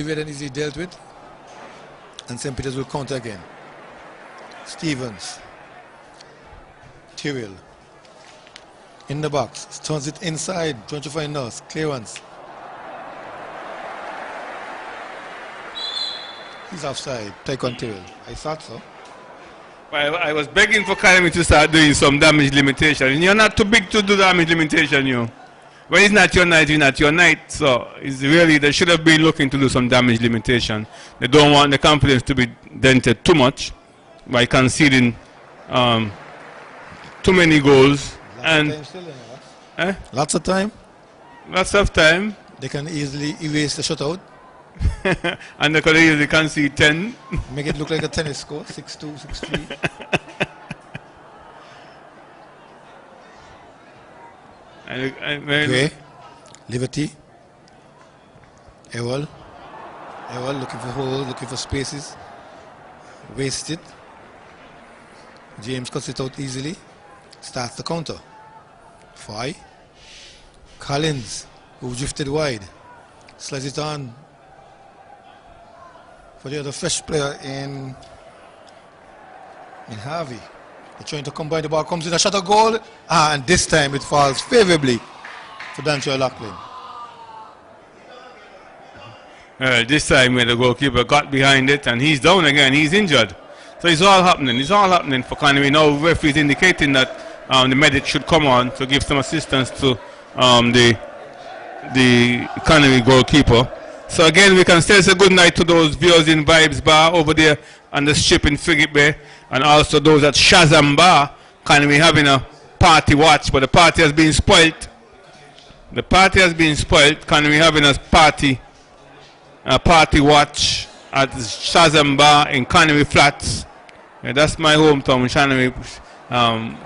read and easily dealt with. And St. Peter's will counter again. Stevens. Tyrrell. In the box. Turns it inside. Trying to find Nurse. Clearance. He's offside. Take on Tyrrell. I thought so. I was begging for Conaree to start doing some damage limitation. And you're not too big to do damage limitation, you. When it's not your night, it's not your night. So it's really, they should have been looking to do some damage limitation. They don't want the confidence to be dented too much by conceding too many goals. Lots of time. Lots of time. They can easily erase the shutout. And they could easily concede 10. Make it look like a tennis score, 6-2, 6-3. Gray, Liberty, Ewell looking for holes, looking for spaces, wasted. James cuts it out easily, starts the counter. Foy, Collins, who drifted wide, slides it on for the other fresh player in Harvey. They're trying to combine, the ball comes in, a shot, a goal, and this time it falls favorably for Dancho Lachlan. This time where the goalkeeper got behind it and he's down again, he's injured. So it's all happening for Conaree. Now the referee is indicating that the medic should come on to give some assistance to the Conaree goalkeeper. So again, we can still say good night to those viewers in Vibes Bar over there on the strip in Frigate Bay, and also those at Shazam Bar. Conaree having a party watch, but the party has been spoilt. The party has been spoilt. Conaree having a party watch at Shazam Bar in Conaree Flats. Yeah, that's my hometown,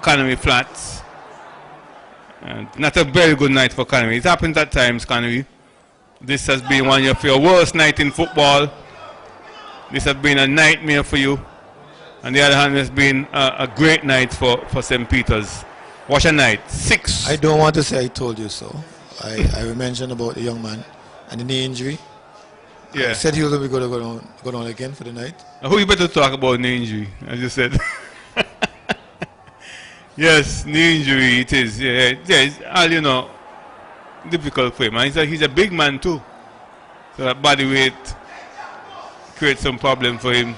Conaree Flats. Not a very good night for Conaree. It happens at times, Conaree. This has been one of your worst nights in football. This has been a nightmare for you. On the other hand, it's been a great night for St. Peter's. What a night. 6. I don't want to say I told you so. I mentioned about the young man and the knee injury. Yeah. I said he was going to go down again for the night. Who you better talk about knee injury, as you said. Yes, knee injury it is. Yeah, it's difficult for him. And he's a big man too. So that body weight creates some problem for him.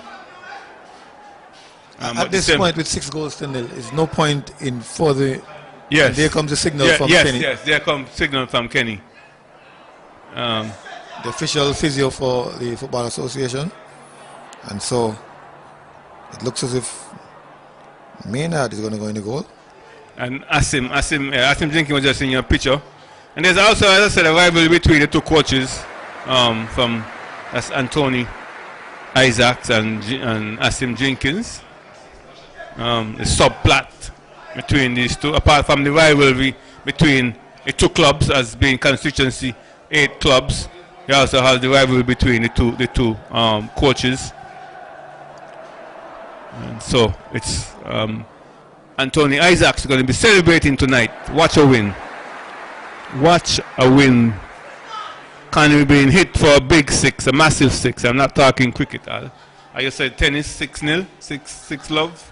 At this point, with 6 goals to nil, there's no point in further. Yes. And there comes a signal from Kenny. Yes, there comes signal from Kenny. The official physio for the Football Association. And so it looks as if Maynard is going to go in the goal. And Asim Jenkins was just in your picture. And there's also, as I said, a rivalry between the two coaches that's Anthony Isaacs and Asim Jenkins. The subplot between these two, apart from the rivalry between the two clubs as being constituency 8 clubs, he also has the rivalry between the two coaches. And so it's Anthony Isaacs going to be celebrating tonight. Watch a win. Watch a win. Conaree being hit for a big 6, a massive 6. I'm not talking cricket. I just said tennis, 6-0, 6 love.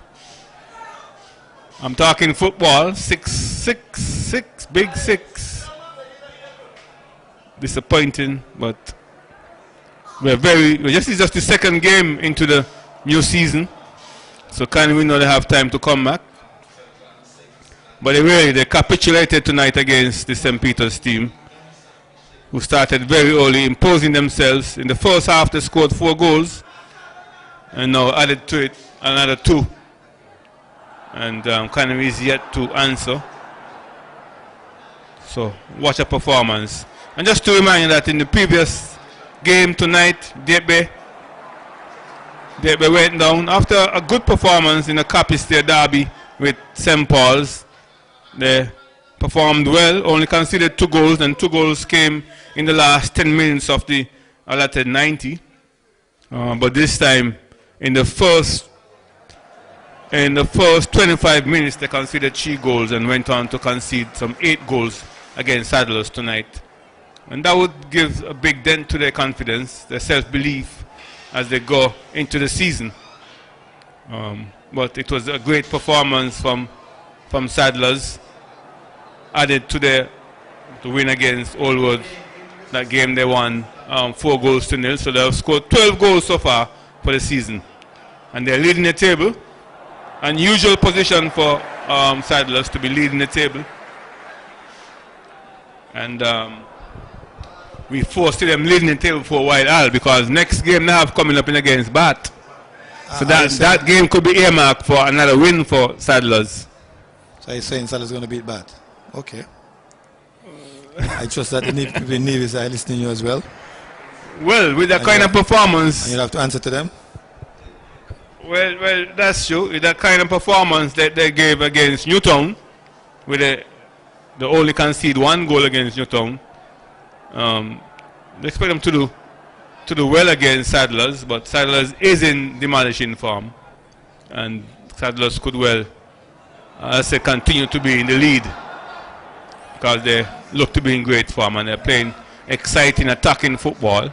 I'm talking football, 6, big 6. Disappointing, but this is just the second game into the new season. So Conaree know they have time to come back. But they capitulated tonight against the St. Peter's team, who started very early, imposing themselves. In the first half, they scored 4 goals, and now added to it another 2. And Conaree is yet to answer. So watch a performance. And just to remind you that in the previous game tonight, Debe went down after a good performance in the Capistair derby with St. Paul's. They performed well, only conceded 2 goals, and 2 goals came in the last 10 minutes of the allotted 90. But this time, in the first 25 minutes, they conceded 3 goals and went on to concede some 8 goals against Saddlers tonight. And that would give a big dent to their confidence, their self-belief as they go into the season. But it was a great performance from Saddlers, added to the win against Oldwood. That game they won 4-0, so they have scored 12 goals so far for the season. And they're leading the table. Unusual position for Saddlers to be leading the table. And we foresee them leading the table for a while, Al, because next game they have coming up in against Bath. So that game could be earmarked for another win for Saddlers. So you're saying Saddlers going to beat Bath? Okay. I trust that the people in Nevis are listening to you as well. Well, with that kind of performance... And you'll have to answer to them. Well, that's true. With that kind of performance that they gave against Newtown, with they only concede 1 goal against Newtown, they expect them to do well against Saddlers, but Saddlers is in demolishing form, and Saddlers could well, I say, continue to be in the lead because they look to be in great form and they're playing exciting, attacking football.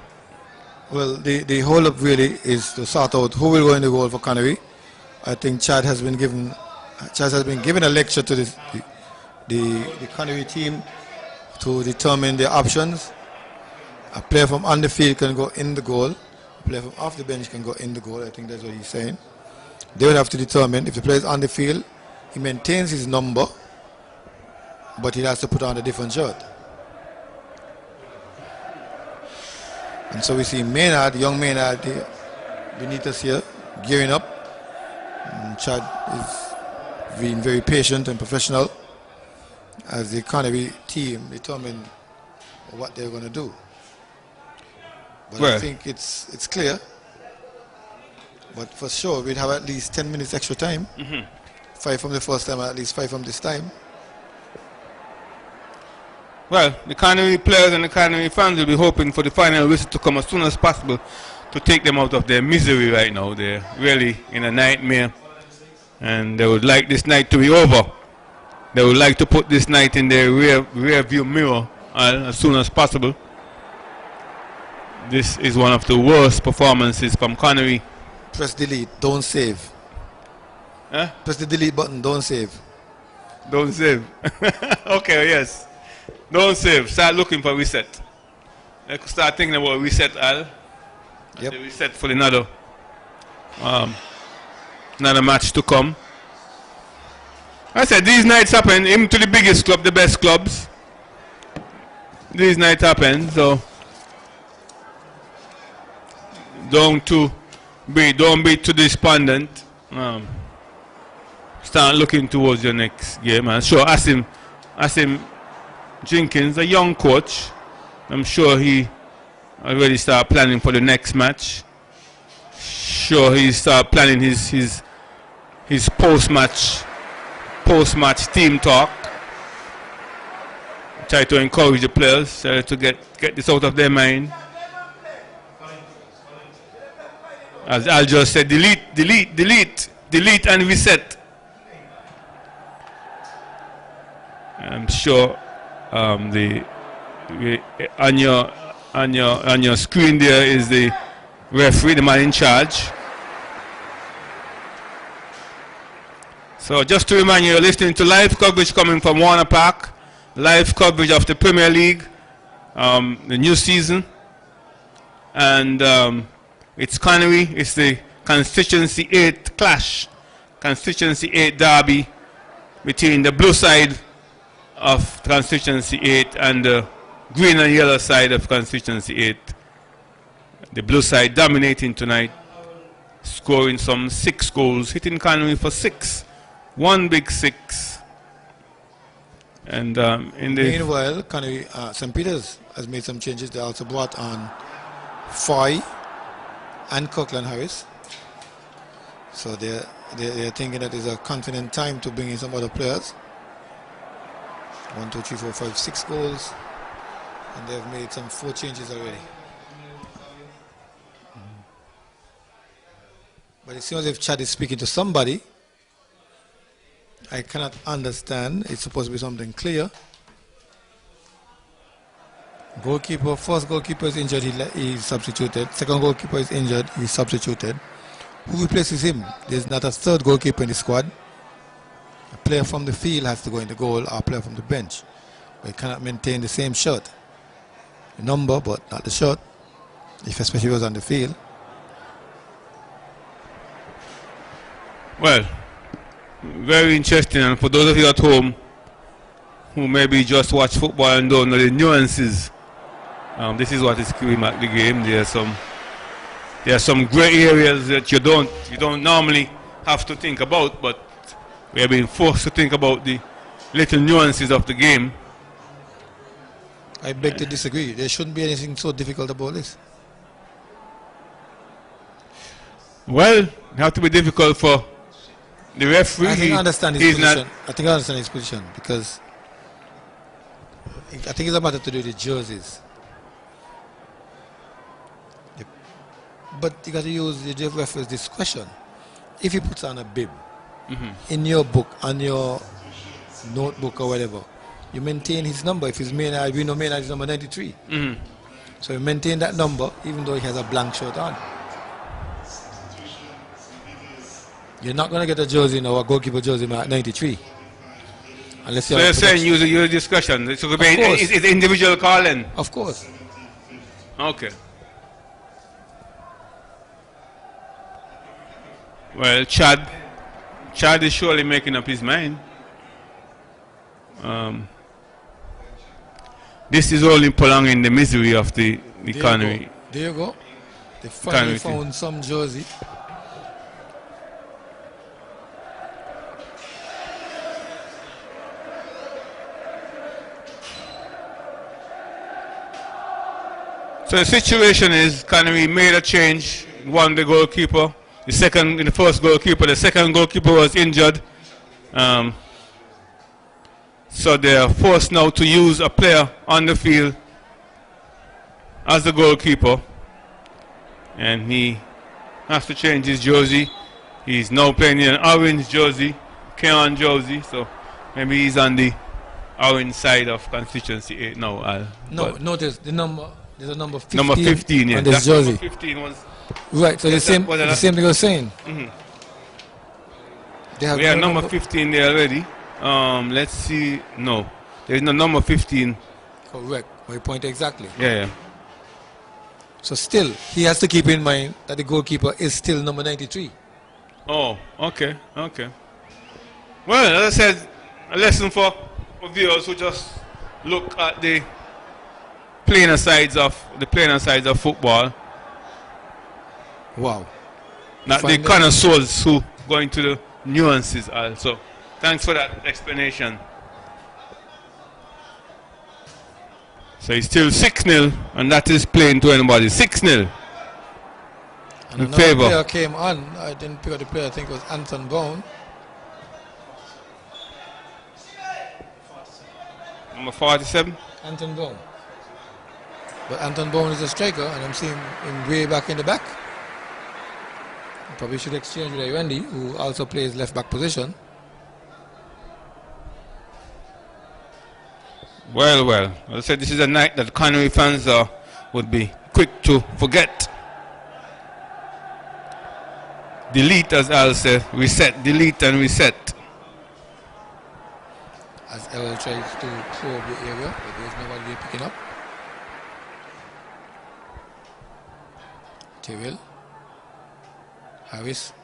Well, the hold up really is to sort out who will go in the goal for Conaree. I think Chad has been given a lecture to the Conaree team to determine their options. A player from on the field can go in the goal. A player from off the bench can go in the goal. I think that's what he's saying. They will have to determine if the player is on the field, he maintains his number, but he has to put on a different shirt. And so we see Maynard, young Maynard beneath us here, gearing up. And Chad is being very patient and professional as the Conaree team determine what they're going to do. But I think it's clear. But for sure, we'd have at least 10 minutes extra time. 5 from the first time, at least 5 from this time. Well, the Conaree players and the Conaree fans will be hoping for the final whistle to come as soon as possible to take them out of their misery right now. They're really in a nightmare, and they would like this night to be over. They would like to put this night in their rear view mirror as soon as possible. This is one of the worst performances from Conaree. Press delete, don't save. Huh? Press the delete button, don't save. Don't save. Okay, yes. Don't save. Start looking for reset. Let's start thinking about reset, Al. Yep. The reset for another match to come. I said these nights happen, even to the biggest club, the best clubs. These nights happen, so don't be too despondent. Start looking towards your next game. And sure, Asim Jenkins, a young coach, I'm sure he already started planning for the next match. Sure, he started planning his post-match team talk. Try to encourage the players to get this out of their mind. As Al just said, delete and reset. I'm sure on your screen there is the referee, the man in charge. So just to remind you, you're listening to live coverage coming from Warner Park, live coverage of the Premier League, the new season, and it's Conaree. It's the Constituency 8 clash, Constituency 8 derby between the blue side of Constituency 8 and the green and yellow side of Constituency 8. The blue side dominating tonight, scoring some 6 goals, hitting Conaree for 6. 1 big 6. And meanwhile, Conaree, St. Peter's has made some changes. They also brought on Foy and Kirkland Harris. So they're thinking that it's a confident time to bring in some other players. 1, 2, 3, 4, 5, 6 goals, and they've made some 4 changes already. But it seems as if Chad is speaking to somebody. I cannot understand. It's supposed to be something clear. Goalkeeper, first goalkeeper is injured, he's substituted. Second goalkeeper is injured, he's substituted. Who replaces him? There's not a third goalkeeper in the squad. A player from the field has to go in the goal, or a player from the bench. But he cannot maintain the same shirt. The number, but not the shirt, if especially was on the field. Well, very interesting, and for those of you at home who maybe just watch football and don't know the nuances, this is what is screaming at the game. There are some grey areas that you don't normally have to think about, but we have been forced to think about the little nuances of the game. I beg to disagree. There shouldn't be anything so difficult about this. Well, it has to be difficult for the referee. I think I understand his position. I think I understand his position because I think it's a matter to do with the jerseys. But you got to use the referee's discretion. If he puts on a bib in your book, on your notebook or whatever, you maintain his number. If his main ID, we know main ID is number 93. So you maintain that number even though he has a blank shirt on. You're not going to get a jersey now, a goalkeeper jersey at 93. Unless so you're saying use your discretion. It could be it's individual calling. Of course. Okay. Well, Chad is surely making up his mind. This is only prolonging the misery of the Conaree. There you go. They finally found some jersey. So the situation is Conaree made a change, won the goalkeeper. The first goalkeeper, the second goalkeeper was injured. So they are forced now to use a player on the field as the goalkeeper. And he has to change his jersey. He's now playing in an orange jersey, Keon jersey. So maybe he's on the orange side of constituency 8 now. No, notice the number. There's a number 15. Number 15, yeah. On this jersey. Number 15 was. Right, so the same thing I was saying. We have number 15 there already. Let's see. No, there's no number 15. Correct. My point exactly. Yeah. So still, he has to keep in mind that the goalkeeper is still number 93. Oh, okay. Well, as I said, a lesson for viewers who just look at the plainer sides of football. Wow. Not the connoisseurs who go into the nuances also. Thanks for that explanation. So it's still 6-0, and that is playing to anybody. 6-0 in favor. Player came on. I didn't pick up the player. I think it was Anton Brown. Number 47. Anton Brown. But Anton Brown is a striker, and I'm seeing him way back in the back. Probably should exchange with Wendy, who also plays left back position. Well. As I said, this is a night that Conaree fans would be quick to forget. Delete, as Al said, reset, delete and reset. As Errol tries to probe the area, but there's nobody there picking up. Tyrell. Harris.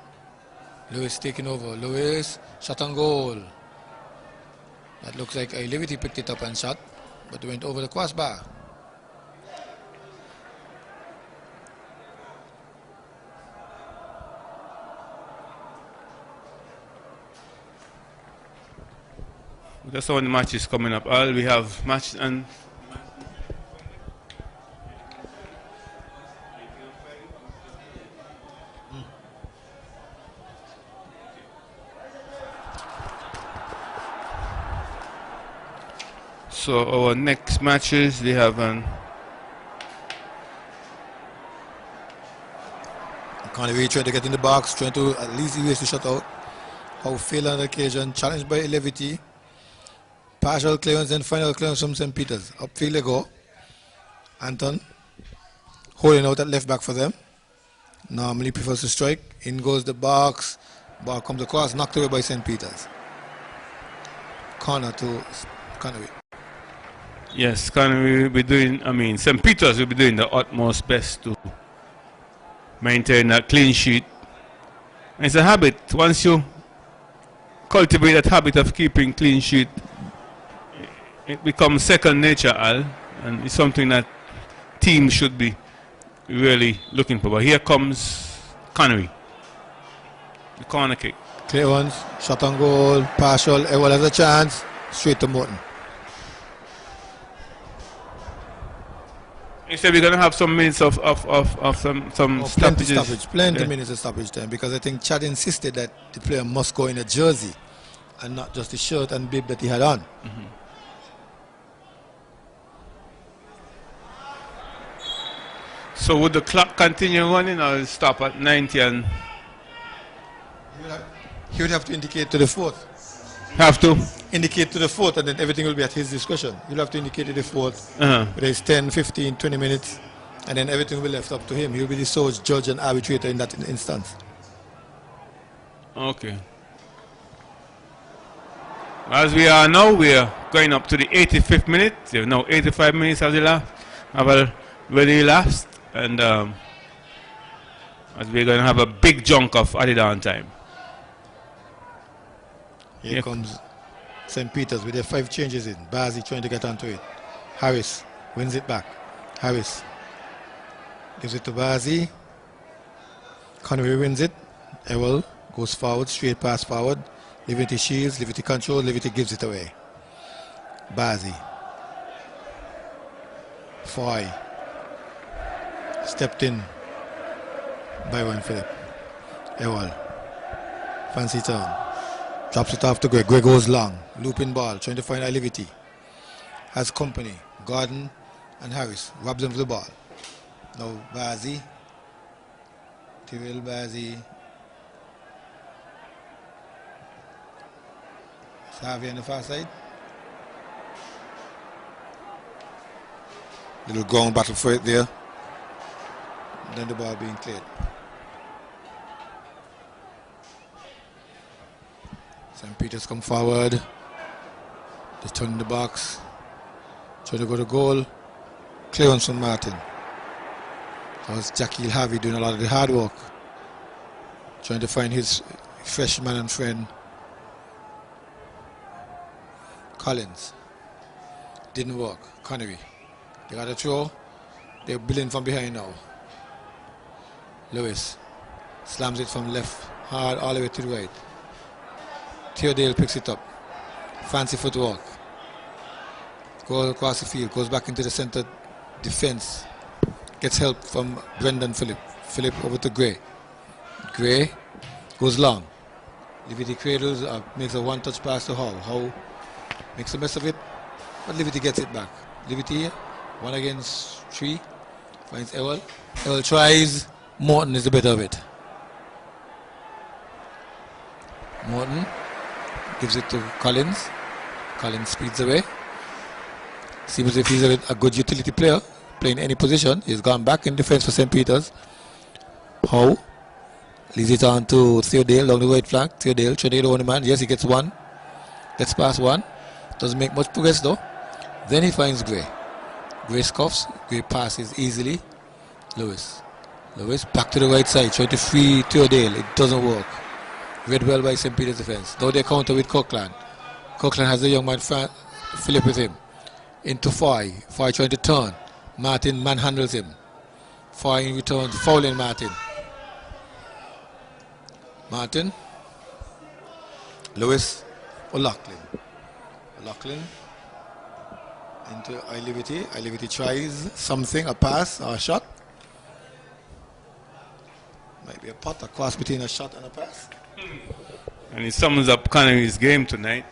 Lewis taking over. Lewis, shot on goal. That looks like a Liberty picked it up and shot, but it went over the crossbar. That's how the match is coming up. We have match and so our next matches they have Conaree trying to get in the box, trying to at least erase the shot out. How failed on the occasion, challenged by Levity. Partial clearance and final clearance from St. Peter's. Upfield they go. Anton holding out at left back for them. Normally prefers to strike. In goes the box. Ball comes across, knocked away by St. Peter's. Corner to Conaree. Yes, Conaree will be doing, St. Peter's will be doing the utmost best to maintain that clean sheet. And it's a habit. Once you cultivate that habit of keeping clean sheet, it becomes second nature, Al, and it's something that teams should be really looking for. But here comes Conaree, the corner kick. Clear ones, shot on goal, partial, Ewell has a chance, straight to Morton. You said we're going to have some minutes of some stoppages. Plenty minutes of stoppage time, because I think Chad insisted that the player must go in a jersey and not just the shirt and bib that he had on. So would the clock continue running or stop at 90 and... He would have to indicate to the fourth. Have to? Indicate to the fourth, and then everything will be at his discretion. You'll have to indicate to the fourth. Whether it's 10, 15, 20 minutes, and then everything will be left up to him. He'll be the sole judge and arbitrator in that instance. Okay. As we are now, we are going up to the 85th minute. So now 85 minutes have already elapsed, and as we're going to have a big chunk of added on time. Here comes St. Peter's with their 5 changes in. Bazi trying to get onto it. Harris wins it back. Harris gives it to Bazi. Conaree wins it. Ewell goes forward, straight pass forward. Liberty shields, Liberty control, Liberty gives it away. Bazi. Foy. Stepped in by one Philip. Ewell. Fancy turn. Drops it off to Greg. Greg goes long. Looping ball. Trying to find Liberty. Has company. Gordon and Harris. Robs them for the ball. Now Bazi. Tyrell Bazi. Savi on the far side. Little ground battle for it there. Then the ball being cleared. St. Peter's come forward. They turn in the box. Try to go to goal. Clearance from Martin. That was Jackie Harvey doing a lot of the hard work. Trying to find his freshman and friend Collins. Didn't work. Conaree. They got a throw. They're building from behind now. Lewis slams it from left hard all the way to the right. Theodale picks it up. Fancy footwork. Goes across the field. Goes back into the center defense. Gets help from Brendan Phillip. Phillip over to Gray. Gray goes long. Liberty cradles, makes a one-touch pass to Howe. Howe makes a mess of it, but Liberty gets it back. Liberty, 1 against 3. Finds Ewell. Ewell tries. Morton is the better of it. Morton gives it to Collins. Collins speeds away. Seems as if he's a good utility player, playing any position. He's gone back in defense for St. Peter's. Howe leads it on to Theodale along the right flank. Theodale trying to get one man. Yes, he gets one. Gets past one. Doesn't make much progress though. Then he finds Gray. Gray scuffs. Gray passes easily. Lewis back to the right side, trying to free Theodale. It doesn't work. Read well by St. Peter's defense. Now they counter with Coquelin. Coquelin has the young man Philip with him. Into Foy. Foy trying to turn. Martin manhandles him. Foy in return, fouling Martin. Martin. Lewis. O'Loughlin. O'Loughlin into Liberty. Liberty tries something, a pass or a shot. Might be a pot, a cross between a shot and a pass. And it sums up Conaree's game tonight.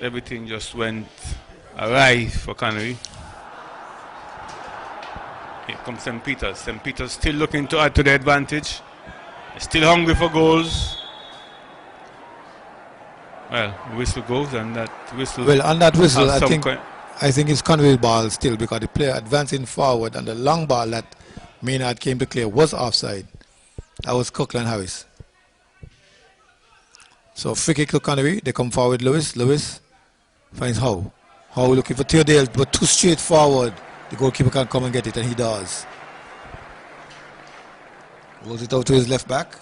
Everything just went awry for Conaree. comes St. Peter's. St. Peter's still looking to add to the advantage. Still hungry for goals. Well, whistle goes and that whistle. Well, on that whistle, has I some think it's Conaree ball still, because the player advancing forward and the long ball that Maynard came to clear was offside. That was Cookland Harris. So free kick to Conaree. They come forward. Lewis finds Howe. Howe looking for Theodale, but too straight forward. The goalkeeper can come and get it, and he does. Rolls it out to his left back.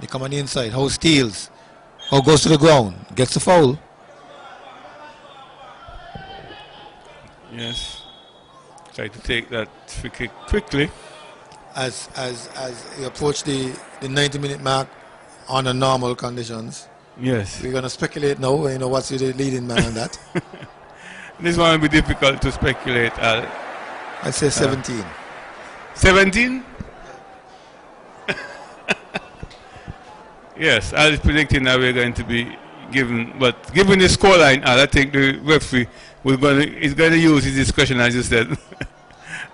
They come on the inside. Howe steals. Howe goes to the ground. Gets the foul. Yes. Try to take that free kick quickly. As you approach the 90-minute mark under normal conditions. Yes. We're going to speculate now. You know, what's the leading man on that? This one will be difficult to speculate. I'd say 17. 17? Yes, I was predicting that we're going to be given, but given the scoreline, I think the referee is going to use his discretion, as you said.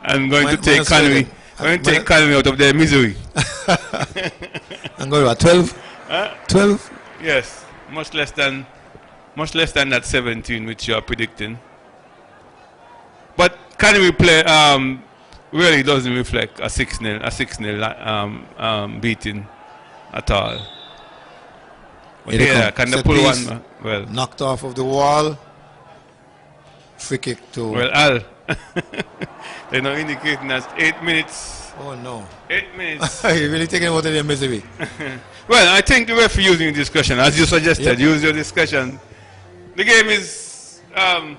I'm going to take Conaree. I'm going to take Conaree out of their misery. I'm going to 12. 12. Yes, much less than that 17 which you are predicting. But Conaree play really doesn't reflect a 6-0 beating at all. But yeah, can they pull one? Well, knocked off of the wall. Free kick to. Well, Al, they're not indicating us 8 minutes. Oh no. 8 minutes. You're really taking out of their misery. Well, I think the referee using discussion, as you suggested, yep. Use your discussion. The game is. No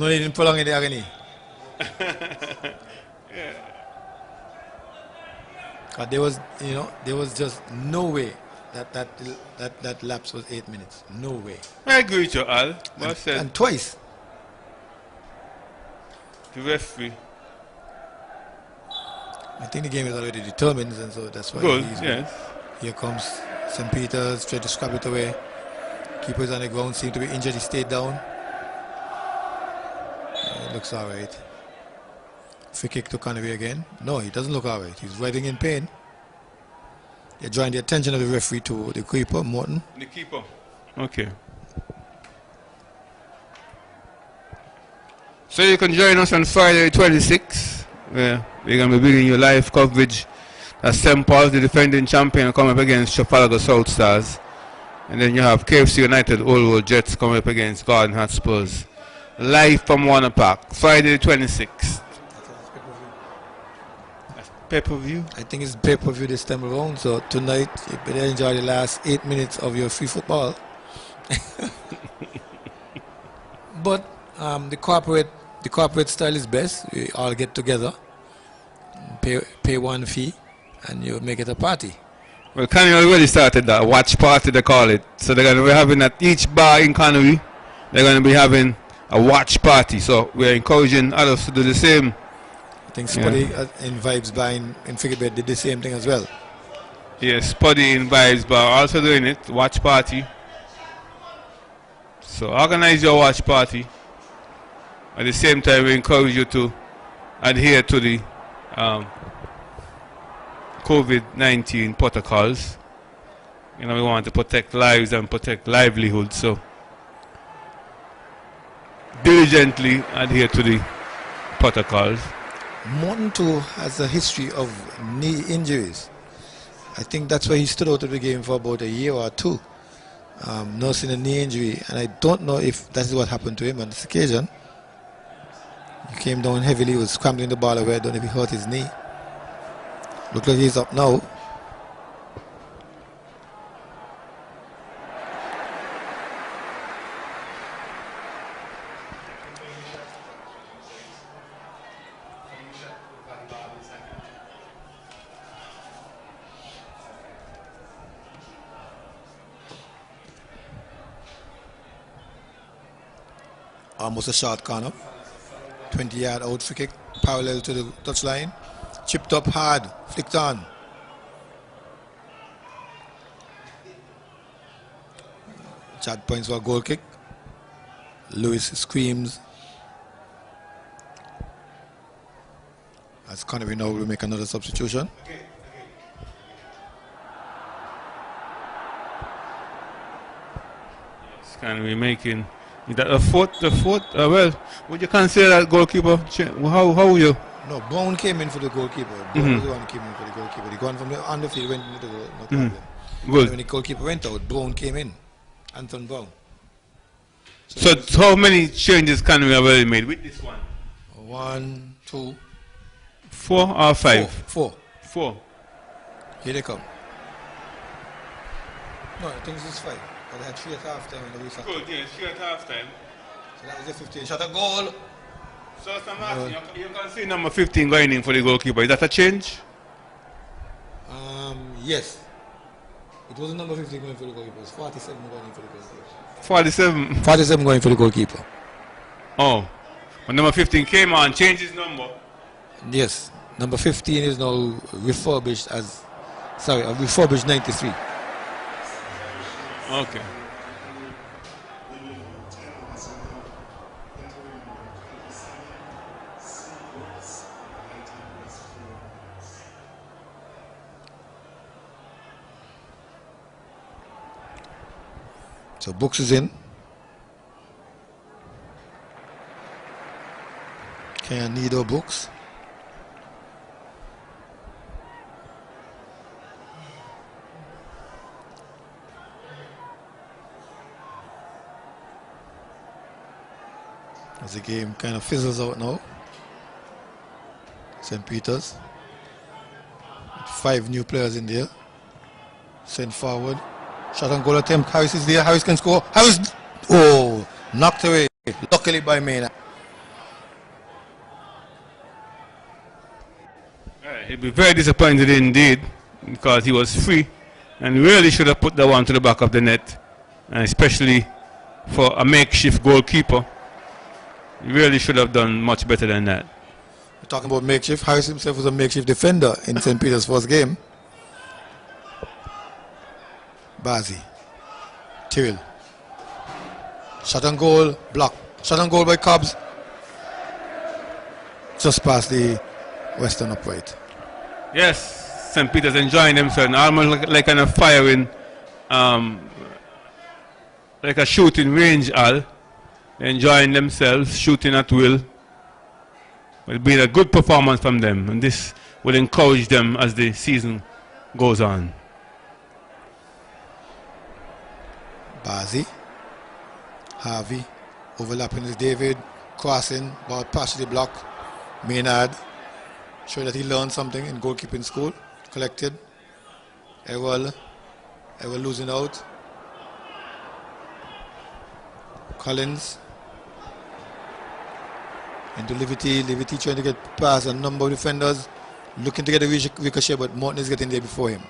need to prolong the agony. Yeah. There was just no way that lapse was 8 minutes. No way. I agree with you, Al. And twice. The referee. I think the game is already determined, and so that's why. Good, yes. Here comes St. Peter's, trying to scrap it away. Keepers on the ground seem to be injured. He stayed down. It looks all right. Free kick to Conaree again. No, he doesn't look all right. He's writhing in pain. They're drawing the attention of the referee to the keeper, Morton. The keeper. Okay. So you can join us on Friday 26th. Where we're going to be bringing you live coverage as St. Paul's, the defending champion, come up against Trafalgar South Stars. And then you have KFC United Old World Jets coming up against Garden Hotspurs. Live from Warner Park, Friday the 26th. Pay-per-view? I think it's pay-per-view this time around. So tonight, you better enjoy the last 8 minutes of your free football. But the corporate style is best. We all get together, pay one fee, and you make it a party. Well, Conaree already started that watch party, they call it. So they're going to be having at each bar in Conaree, they're going to be having a watch party. So we're encouraging others to do the same. I think Spuddy in Vibes Bar in Figurebed did the same thing as well. Yes, Spuddy in Vibes Bar also doing it, watch party. So organize your watch party. At the same time, we encourage you to adhere to the COVID-19 protocols. You know, we want to protect lives and protect livelihoods, so diligently adhere to the protocols. Morton too has a history of knee injuries. I think that's why he stood out of the game for about a year or two, nursing a knee injury, and I don't know if that is what happened to him on this occasion. He came down heavily, was scrambling the ball away. I don't know if he hurt his knee. Looks like he's up now. Almost a short corner. 20-yard out free kick, parallel to the touchline. Chipped up hard, flicked on. Chad points for a goal kick. Lewis screams. As Conaree now will make another substitution. Conaree making that the fourth. Well, would you consider that goalkeeper? How you? No, Brown came in for the goalkeeper. Brown was the one who came in for the goalkeeper. He gone from the on the field, went into the goal, no problem. Good. When the goalkeeper went out, Brown came in. Anton Brown. So how many changes Conaree have already made with this one? 1, 2, 4 or 5? 4. 4. Here they come. No, I think this is 5. But they had 3 at half time and the restart. Good, yes, 3 at half time. So that was the 15 shot a goal. So Martin, you can see number 15 going in for the goalkeeper. Is that a change? Yes. It wasn't number 15 going for the goalkeeper. It was 47 going in for the goalkeeper. 47? 47 going for the goalkeeper. Oh. When number 15 came on, changed his number. Yes. Number 15 is now refurbished as, a refurbished 93. Okay. So Books is in. Can I need our Books? As the game kind of fizzles out now. St. Peter's. 5 new players in there. Sent forward. Shot and goal attempt. Harris is there. Harris can score. Harris. Oh, knocked away. Luckily by Maynard. He'd be very disappointed indeed because he was free and really should have put that one to the back of the net, and especially for a makeshift goalkeeper. He really should have done much better than that. We're talking about makeshift. Harris himself was a makeshift defender in St. Peter's first game. Bazi. Tyrrell. Shot and goal. Block. Shot and goal by Cobbs. Just past the western upright. Yes, St. Peter's enjoying themselves, almost like kind of firing, like a shooting range, Al. Enjoying themselves, shooting at will. It'll be a good performance from them, and this will encourage them as the season goes on. Bazi. Harvey. Overlapping with David. Crossing. Ball past the block. Maynard. Showing that he learned something in goalkeeping school. Collected. Ewell losing out. Collins. Into Livity. Livity trying to get past a number of defenders. Looking to get a ricochet, but Morton is getting there before him.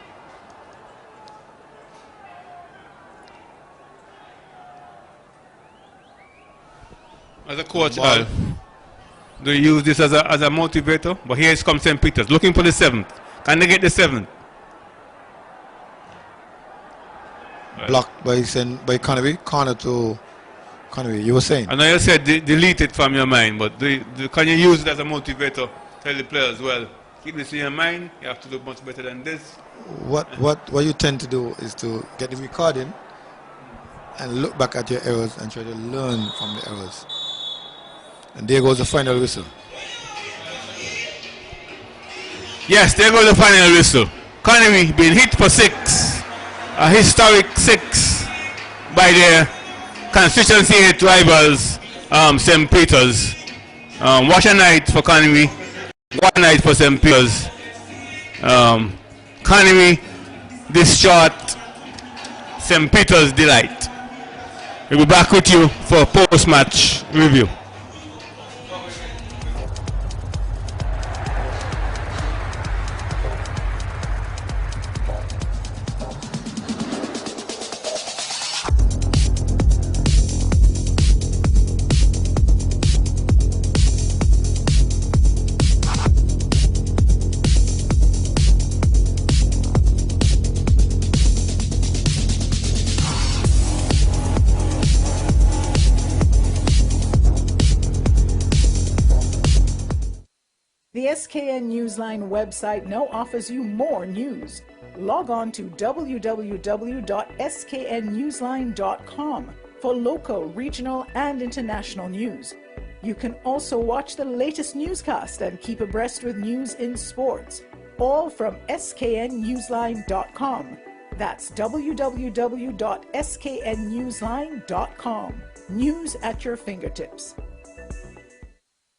As a coach, Al, do you use this as a motivator? But here comes St. Peter's, looking for the 7th. Can they get the 7th? Blocked by Conaree. Corner to Conaree. You were saying? I know you said delete it from your mind, but can you use it as a motivator? Tell the players, well, keep this in your mind. You have to do much better than this. What you tend to do is to get the recording and look back at your errors and try to learn from the errors. And there goes the final whistle. Yes, there goes the final whistle. Conaree being hit for 6. A historic 6 by their constituency 8 rivals, St. Peter's. What a night for Conaree. What a night for St. Peter's. Conaree, this short, St. Peter's delight. We'll be back with you for a post-match review. The SKN Newsline website now offers you more news. Log on to www.sknnewsline.com for local, regional, and international news. You can also watch the latest newscast and keep abreast with news in sports, all from sknnewsline.com. That's www.sknnewsline.com. News at your fingertips.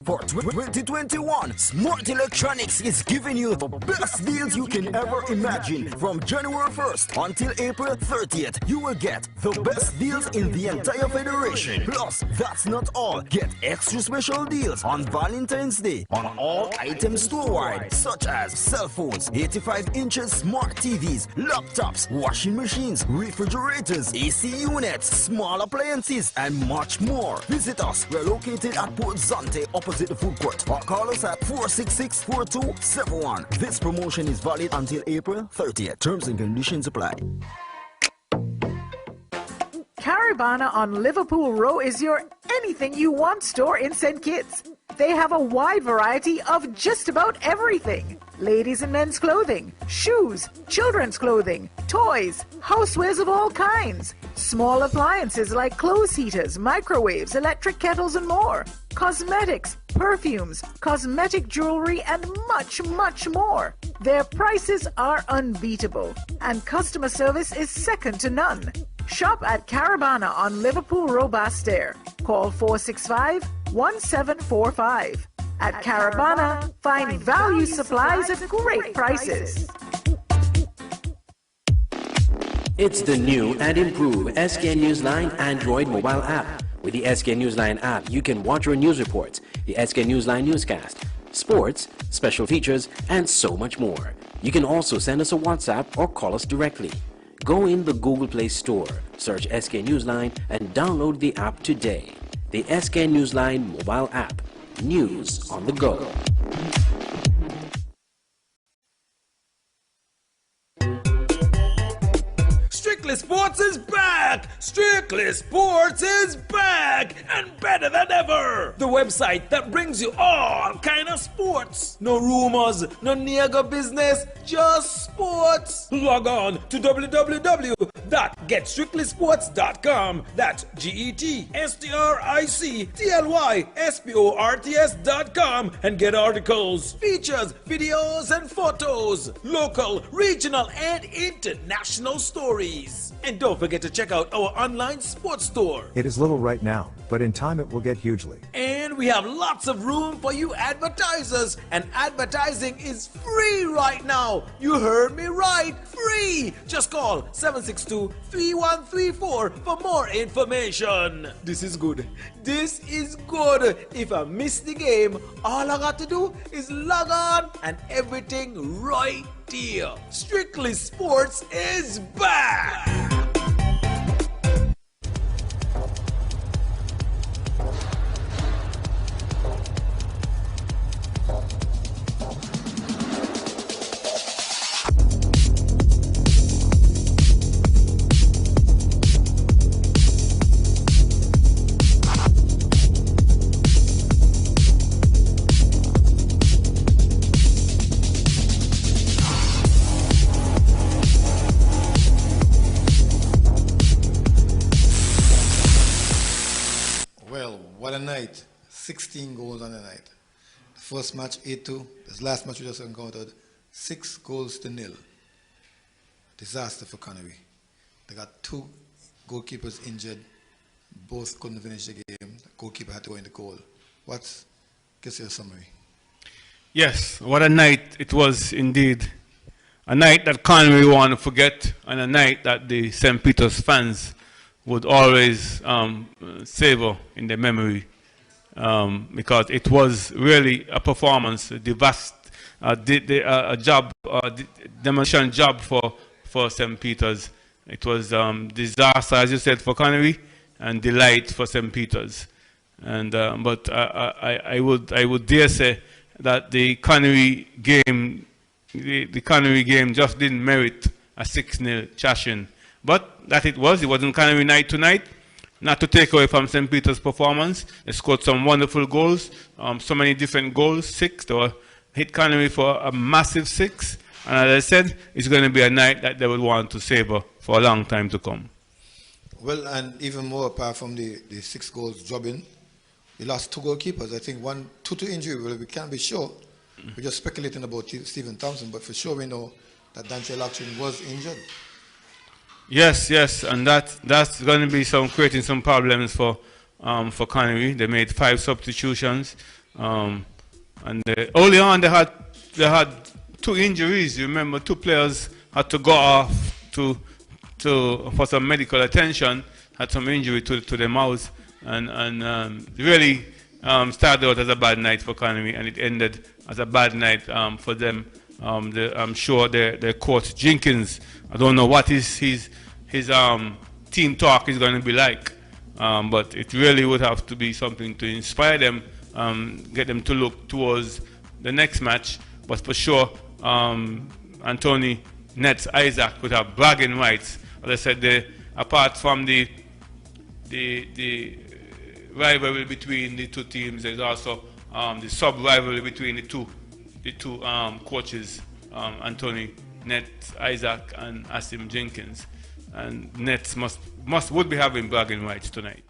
For 2021, Smart Electronics is giving you the best deals you can ever imagine. From January 1st until April 30th, you will get the best deals in the entire federation. Plus, that's not all. Get extra special deals on Valentine's Day on all items store-wide, such as cell phones, 85 inches smart TVs, laptops, washing machines, refrigerators, AC units, small appliances, and much more. Visit us. We're located at Port Zante, opposite the food court, or call us at 466-4271. This promotion is valid until April 30th. Terms and conditions apply. Caribana on Liverpool Row is your anything you want store in St. Kitts. They have a wide variety of just about everything. Ladies and men's clothing, shoes, children's clothing, toys, housewares of all kinds, small appliances like clothes heaters, microwaves, electric kettles, and more, cosmetics, perfumes, cosmetic jewelry, and much, much more. Their prices are unbeatable, and customer service is second to none. Shop at Caribana on Liverpool Row Bastair. Call 465-1745. At Caribana, find value supplies at great prices. It's the new and improved SKN Newsline Android mobile app. With the SKN Newsline app, you can watch your news reports, the SKN Newsline newscast, sports, special features, and so much more. You can also send us a WhatsApp or call us directly. Go in the Google Play Store, search SKN Newsline, and download the app today. The SKN Newsline mobile app. News on the go. Strictly Sports is back! Strictly Sports is back! And better than ever! The website that brings you all kind of sports. No rumors, no nigger business, just sports. Log on to www.getstrictlysports.com. That's GETSTRICTLYSPORTS.com and get articles, features, videos, and photos. Local, regional, and international stories. And don't forget to check out our online sports store. It is little right now, but in time it will get hugely. And we have lots of room for you advertisers, and advertising is free right now. You heard me right, free. Just call 762-3134 for more information. This is good. This is good. If I miss the game, all I got to do is log on and everything right there. Strictly Sports is back. What a night. 16 goals on the night. The first match 8-2. This last match we just encountered 6-0. Disaster for Conaree. They got 2 goalkeepers injured. Both couldn't finish the game. The goalkeeper had to go in the goal. What's your summary? Yes, what a night it was indeed. A night that Conaree want to forget, and a night that the St. Peter's fans would always savor in their memory, because it was really a performance, a demolition job for St. Peter's. It was disaster, as you said, for Conaree, and delight for St. Peter's. And but I would dare say that the Conaree game, the Conaree game just didn't merit a 6-0 thrashing. But that it wasn't Conaree night tonight. Not to take away from St. Peter's performance. They scored some wonderful goals, so many different goals, 6. There hit Conaree for a massive 6. And as I said, it's going to be a night that they will want to savor for a long time to come. Well, and even more apart from the 6 goals jobbing, we lost 2 goalkeepers. I think 1 to injury. Well, we can't be sure. We're just speculating about Stephen Thompson, but for sure we know that Dante Lachin was injured. Yes, and that's going to be creating some problems for Conaree. They made 5 substitutions, and early on they had 2 injuries. You remember 2 players had to go off for some medical attention, had some injury to their mouths, and really started out as a bad night for Conaree, and it ended as a bad night for them. I'm sure their coach Jenkins, I don't know what his team talk is going to be like, but it really would have to be something to inspire them, get them to look towards the next match. But for sure, Anthony Nets Isaac would have bragging rights. As I said, apart from the rivalry between the 2 teams, there's also the sub-rivalry between the two coaches, Anthony Nets Isaac and Asim Jenkins. And Nets would be having bragging rights tonight.